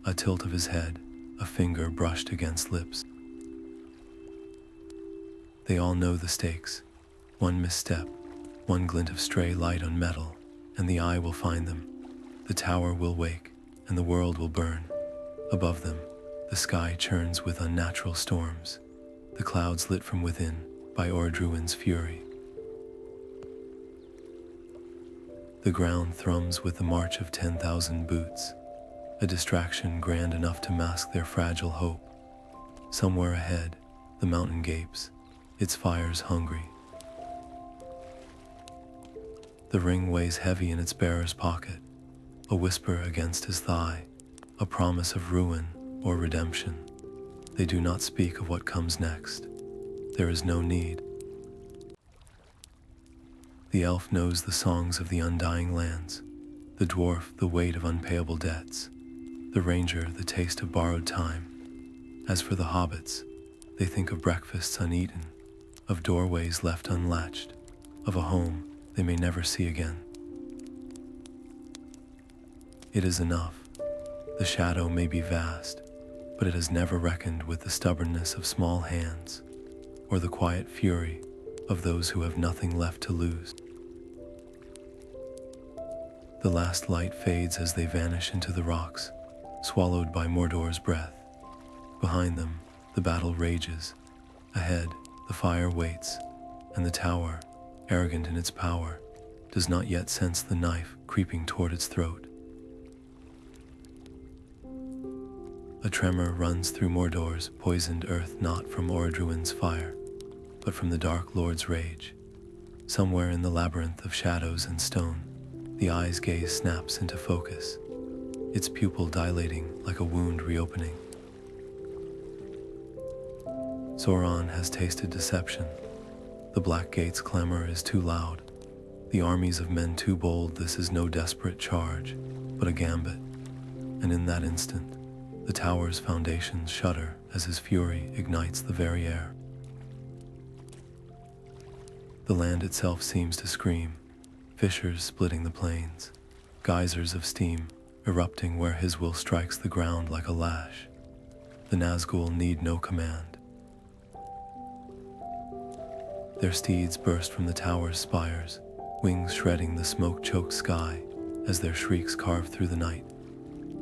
a tilt of his head, a finger brushed against lips. They all know the stakes. One misstep, one glint of stray light on metal, and the eye will find them. The tower will wake, and the world will burn. Above them, the sky churns with unnatural storms, the clouds lit from within by Ordruin's fury. The ground thrums with the march of 10,000 boots, a distraction grand enough to mask their fragile hope. Somewhere ahead, the mountain gapes, its fires hungry. The ring weighs heavy in its bearer's pocket, a whisper against his thigh, a promise of ruin or redemption. They do not speak of what comes next. There is no need. The elf knows the songs of the undying lands, the dwarf the weight of unpayable debts, the ranger the taste of borrowed time. As for the hobbits, they think of breakfasts uneaten, of doorways left unlatched, of a home they may never see again. It is enough. The shadow may be vast, but it has never reckoned with the stubbornness of small hands or the quiet fury of those who have nothing left to lose. The last light fades as they vanish into the rocks, swallowed by Mordor's breath. Behind them, the battle rages. Ahead, the fire waits, and the tower, arrogant in its power, does not yet sense the knife creeping toward its throat. A tremor runs through Mordor's poisoned earth, not from Orodruin's fire, but from the Dark Lord's rage. Somewhere in the labyrinth of shadows and stone, the eye's gaze snaps into focus, its pupil dilating like a wound reopening. Sauron has tasted deception. The Black Gate's clamor is too loud. The armies of men too bold. This is no desperate charge, but a gambit. And in that instant, the tower's foundations shudder as his fury ignites the very air. The land itself seems to scream, fissures splitting the plains, geysers of steam erupting where his will strikes the ground like a lash. The Nazgûl need no command. Their steeds burst from the tower's spires, wings shredding the smoke-choked sky as their shrieks carve through the night.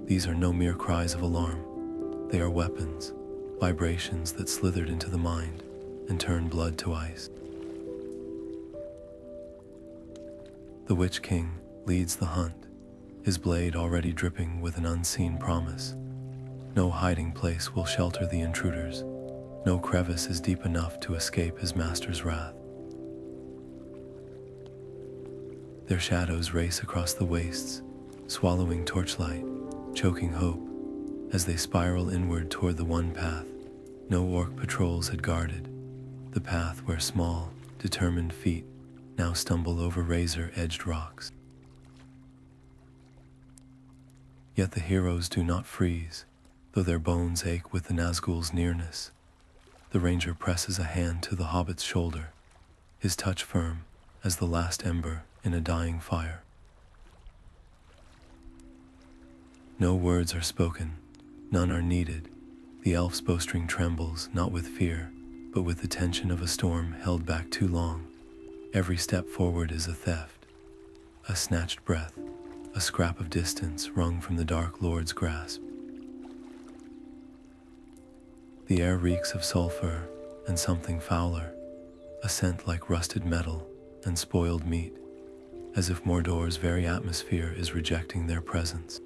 These are no mere cries of alarm. They are weapons, vibrations that slithered into the mind and turned blood to ice. The Witch King leads the hunt, his blade already dripping with an unseen promise. No hiding place will shelter the intruders. No crevice is deep enough to escape his master's wrath. Their shadows race across the wastes, swallowing torchlight, choking hope, as they spiral inward toward the one path no orc patrols had guarded, the path where small, determined feet now stumble over razor-edged rocks. Yet the heroes do not freeze, though their bones ache with the Nazgûl's nearness. The ranger presses a hand to the hobbit's shoulder, his touch firm as the last ember in a dying fire. No words are spoken, none are needed. The elf's bowstring trembles, not with fear, but with the tension of a storm held back too long. Every step forward is a theft, a snatched breath, a scrap of distance wrung from the Dark Lord's grasp. The air reeks of sulfur and something fouler, a scent like rusted metal and spoiled meat, as if Mordor's very atmosphere is rejecting their presence.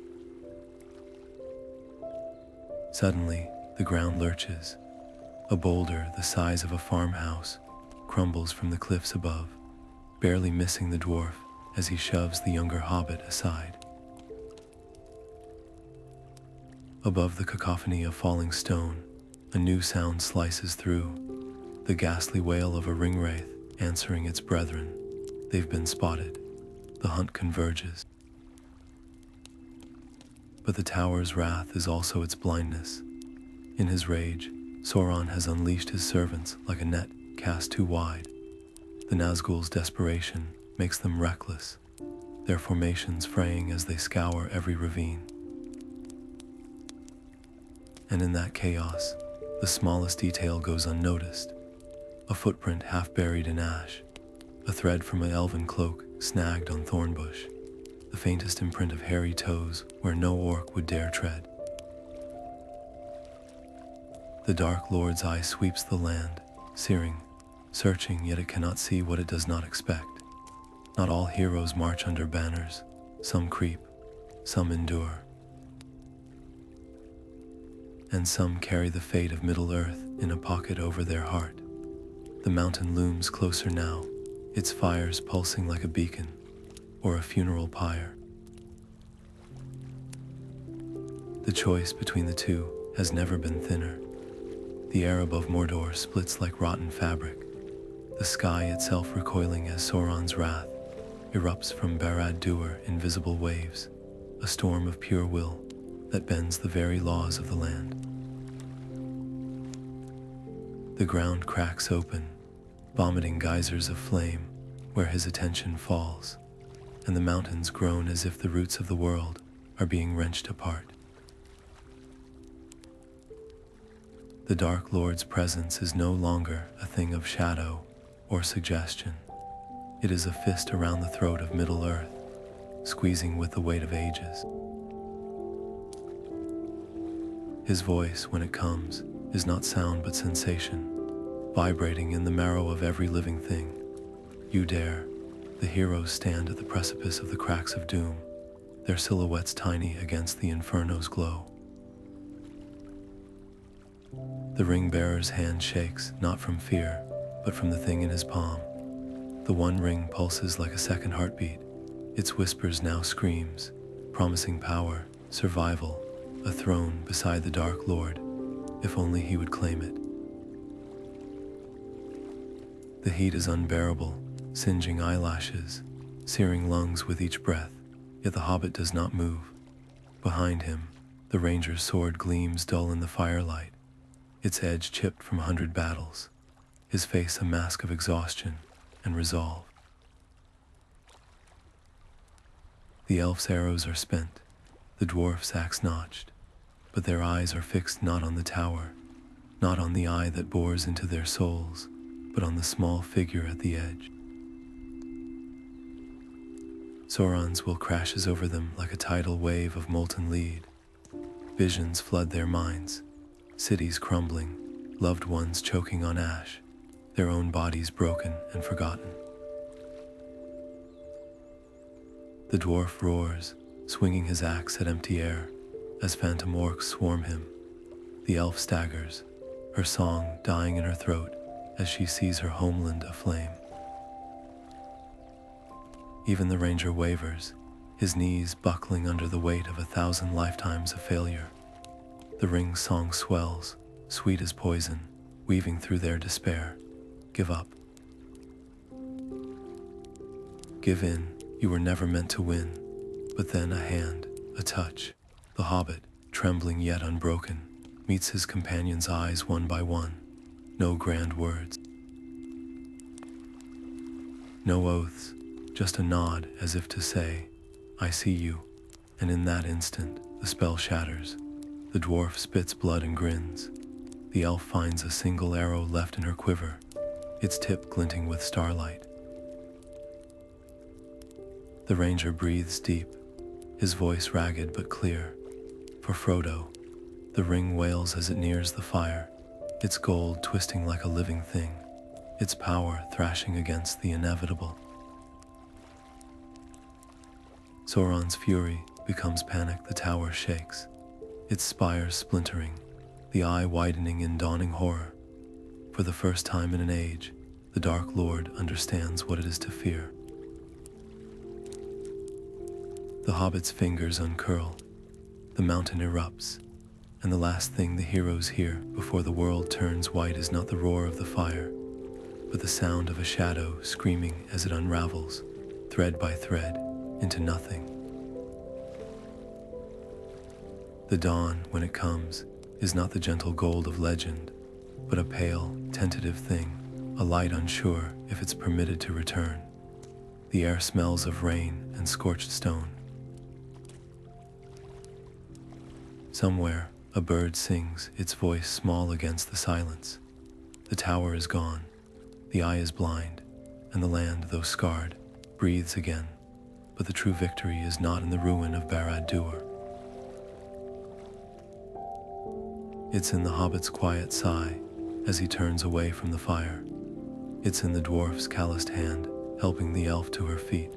Suddenly, the ground lurches. A boulder the size of a farmhouse crumbles from the cliffs above, barely missing the dwarf as he shoves the younger hobbit aside. Above the cacophony of falling stone, a new sound slices through, the ghastly wail of a ringwraith answering its brethren. They've been spotted. The hunt converges. But the tower's wrath is also its blindness. In his rage, Sauron has unleashed his servants like a net cast too wide. The Nazgûl's desperation makes them reckless, their formations fraying as they scour every ravine. And in that chaos, the smallest detail goes unnoticed. A footprint half buried in ash, a thread from an elven cloak snagged on thornbush, the faintest imprint of hairy toes where no orc would dare tread. The Dark Lord's eye sweeps the land, searing, searching, yet it cannot see what it does not expect. Not all heroes march under banners. Some creep, some endure, and some carry the fate of Middle-earth in a pocket over their heart. The mountain looms closer now, its fires pulsing like a beacon or a funeral pyre. The choice between the two has never been thinner. The air above Mordor splits like rotten fabric, the sky itself recoiling as Sauron's wrath erupts from Barad-dûr in visible waves, a storm of pure will that bends the very laws of the land. The ground cracks open, vomiting geysers of flame where his attention falls, and the mountains groan as if the roots of the world are being wrenched apart. The Dark Lord's presence is no longer a thing of shadow or suggestion. It is a fist around the throat of Middle-earth, squeezing with the weight of ages. His voice, when it comes, is not sound but sensation, vibrating in the marrow of every living thing. You dare. The heroes stand at the precipice of the cracks of doom, their silhouettes tiny against the inferno's glow. The ring-bearer's hand shakes, not from fear, but from the thing in his palm. The one ring pulses like a second heartbeat. Its whispers now screams, promising power, survival, a throne beside the Dark Lord, if only he would claim it. The heat is unbearable, singeing eyelashes, searing lungs with each breath, yet the hobbit does not move. Behind him, the ranger's sword gleams dull in the firelight, its edge chipped from 100 battles, his face a mask of exhaustion and resolve. The elf's arrows are spent, the dwarf's axe notched, but their eyes are fixed not on the tower, not on the eye that bores into their souls, but on the small figure at the edge. Sauron's will crashes over them like a tidal wave of molten lead. Visions flood their minds, cities crumbling, loved ones choking on ash, their own bodies broken and forgotten. The dwarf roars, swinging his axe at empty air, as phantom orcs swarm him. The elf staggers, her song dying in her throat as she sees her homeland aflame. Even the ranger wavers, his knees buckling under the weight of 1,000 lifetimes of failure. The ring's song swells, sweet as poison, weaving through their despair. Give up. Give in, you were never meant to win. But then a hand, a touch. The hobbit, trembling yet unbroken, meets his companion's eyes one by one. No grand words. No oaths, just a nod as if to say, I see you. And in that instant, the spell shatters. The dwarf spits blood and grins. The elf finds a single arrow left in her quiver, its tip glinting with starlight. The ranger breathes deep, his voice ragged but clear. For Frodo, the ring wails as it nears the fire, its gold twisting like a living thing, its power thrashing against the inevitable. Sauron's fury becomes panic, the tower shakes, its spires splintering, the eye widening in dawning horror. For the first time in an age, the Dark Lord understands what it is to fear. The hobbit's fingers uncurl, the mountain erupts, and the last thing the heroes hear before the world turns white is not the roar of the fire, but the sound of a shadow screaming as it unravels, thread by thread, into nothing. The dawn, when it comes, is not the gentle gold of legend, but a pale, tentative thing, a light unsure if it's permitted to return. The air smells of rain and scorched stone. Somewhere, a bird sings, its voice small against the silence. The tower is gone, the eye is blind, and the land, though scarred, breathes again. But the true victory is not in the ruin of Barad-dûr. It's in the hobbit's quiet sigh as he turns away from the fire. It's in the dwarf's calloused hand helping the elf to her feet.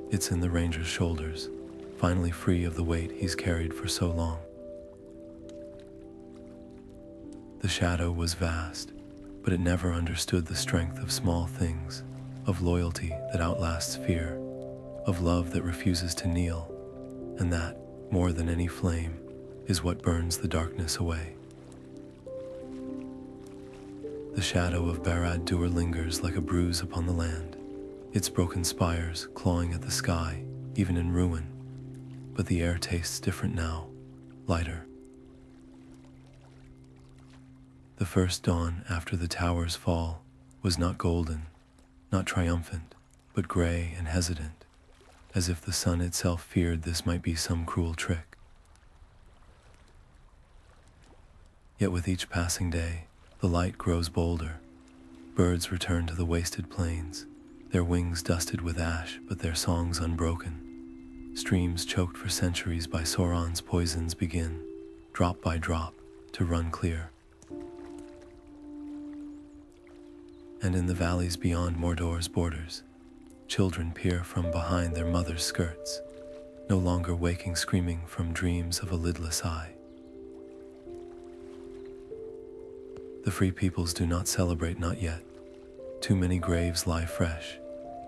It's in the ranger's shoulders, finally free of the weight he's carried for so long. The shadow was vast, but it never understood the strength of small things, of loyalty that outlasts fear, of love that refuses to kneel, and that, more than any flame, is what burns the darkness away. The shadow of Barad-dûr lingers like a bruise upon the land, its broken spires clawing at the sky, even in ruin, but the air tastes different now, lighter. The first dawn after the tower's fall was not golden, not triumphant, but gray and hesitant, as if the sun itself feared this might be some cruel trick. Yet with each passing day, the light grows bolder. Birds return to the wasted plains, their wings dusted with ash, but their songs unbroken. Streams choked for centuries by Sauron's poisons begin, drop by drop, to run clear. And in the valleys beyond Mordor's borders, children peer from behind their mothers' skirts, no longer waking screaming from dreams of a lidless eye. The free peoples do not celebrate, not yet. Too many graves lie fresh,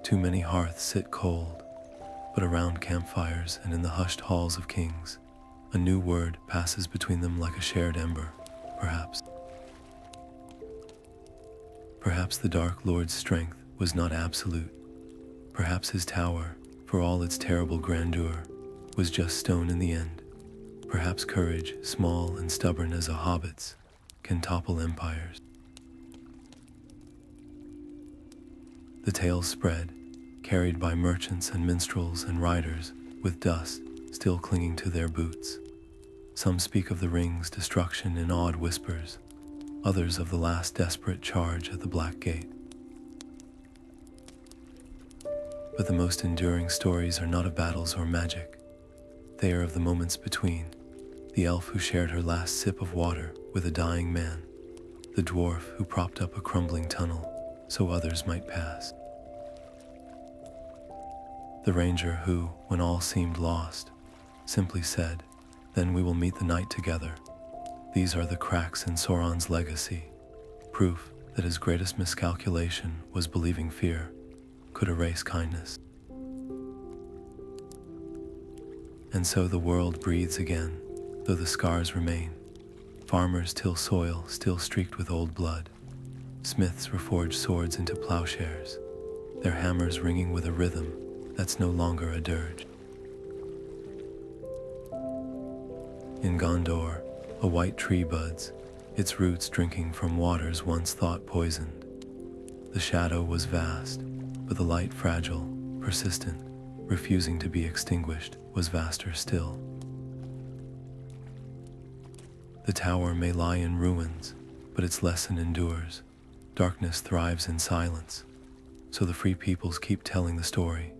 too many hearths sit cold, but around campfires and in the hushed halls of kings, a new word passes between them like a shared ember, perhaps. Perhaps the Dark Lord's strength was not absolute. Perhaps his tower, for all its terrible grandeur, was just stone in the end. Perhaps courage, small and stubborn as a hobbit's, can topple empires. The tales spread, carried by merchants and minstrels and riders, with dust still clinging to their boots. Some speak of the ring's destruction in awed whispers, others of the last desperate charge at the Black Gate. But the most enduring stories are not of battles or magic. They are of the moments between, the elf who shared her last sip of water with a dying man, the dwarf who propped up a crumbling tunnel so others might pass, the ranger who, when all seemed lost, simply said, "Then we will meet the night together." These are the cracks in Sauron's legacy, proof that his greatest miscalculation was believing fear could erase kindness. And so the world breathes again, though the scars remain. Farmers till soil still streaked with old blood. Smiths reforge swords into plowshares, their hammers ringing with a rhythm that's no longer a dirge. In Gondor, a white tree buds, its roots drinking from waters once thought poisoned. The shadow was vast, but the light fragile, persistent, refusing to be extinguished, was vaster still. The tower may lie in ruins, but its lesson endures. Darkness thrives in silence, so the free peoples keep telling the story,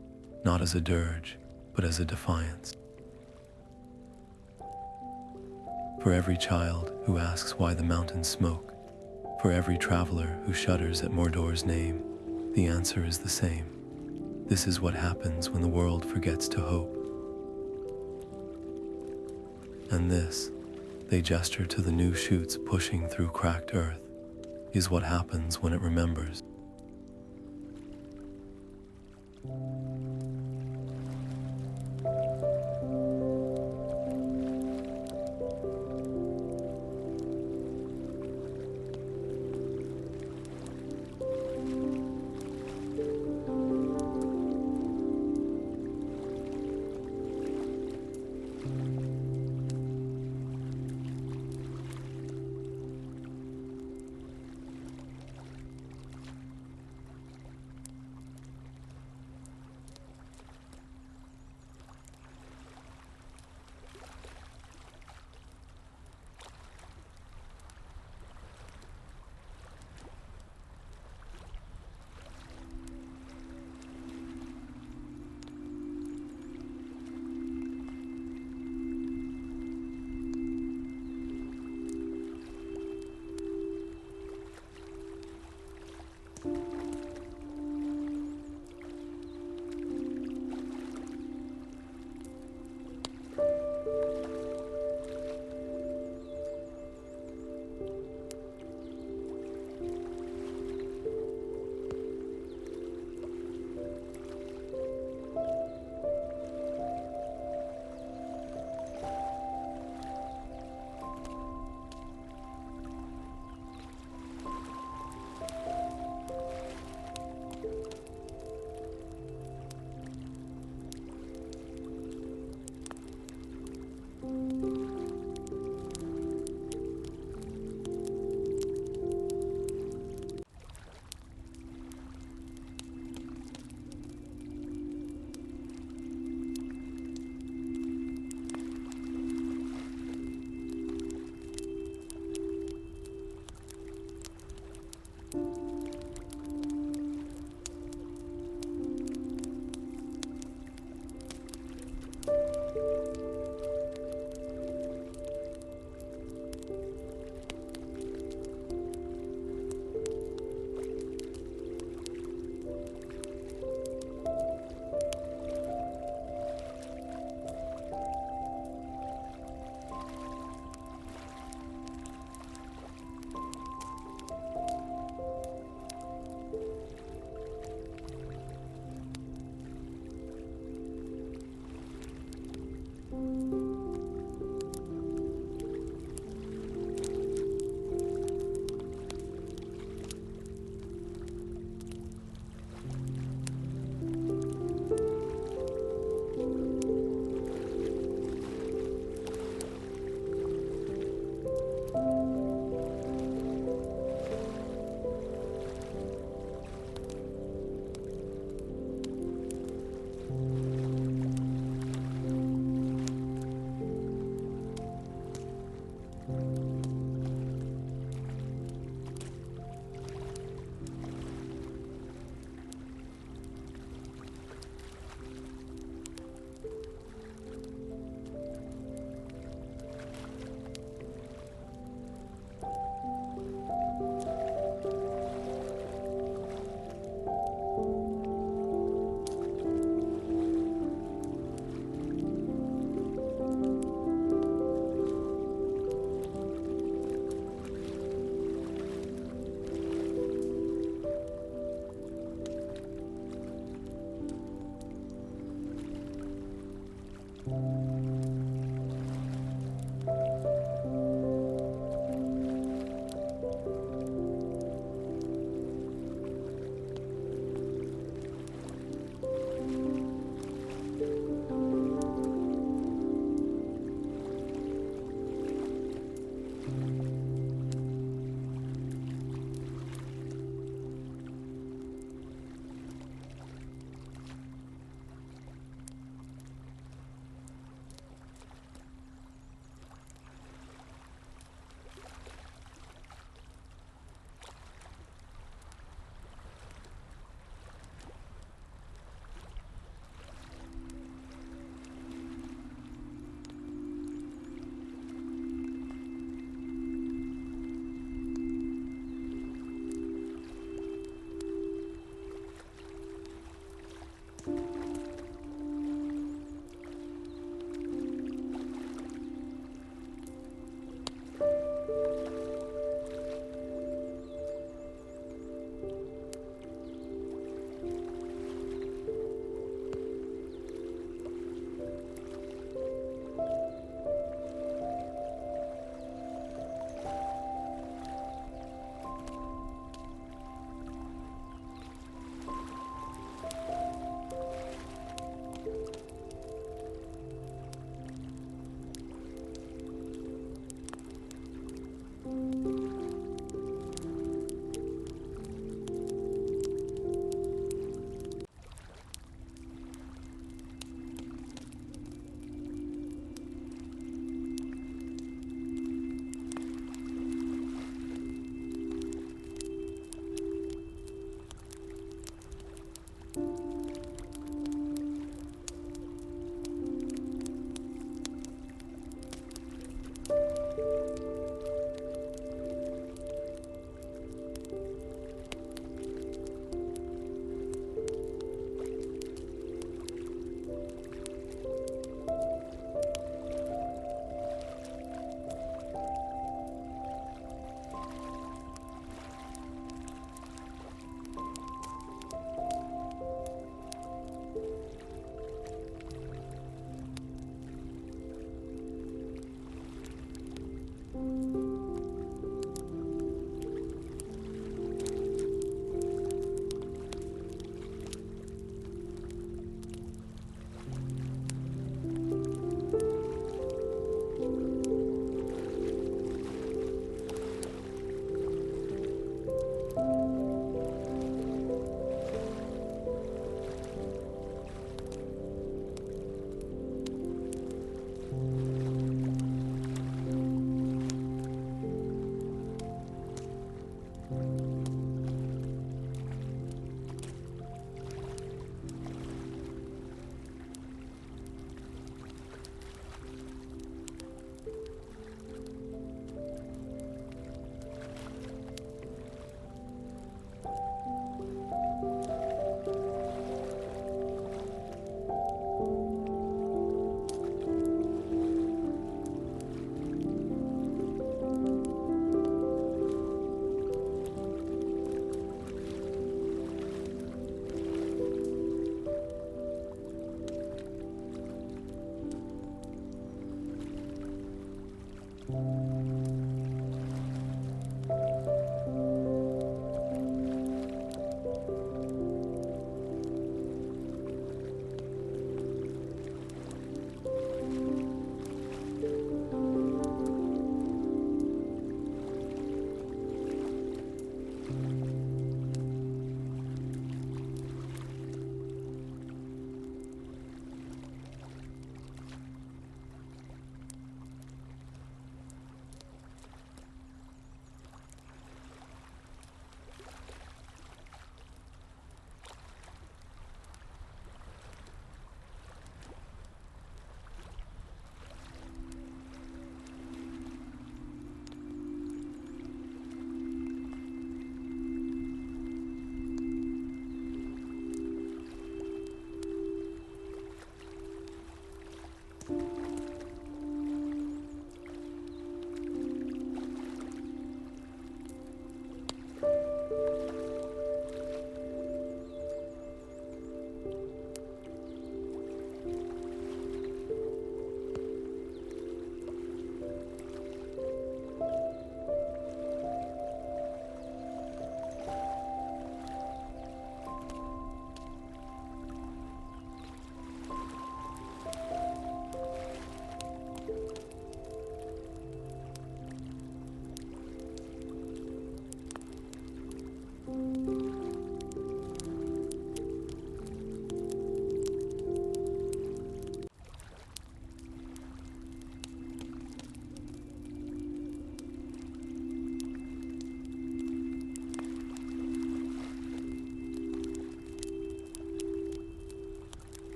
not as a dirge, but as a defiance. For every child who asks why the mountains smoke, for every traveler who shudders at Mordor's name, the answer is the same. This is what happens when the world forgets to hope. And this, they gesture to the new shoots pushing through cracked earth, is what happens when it remembers.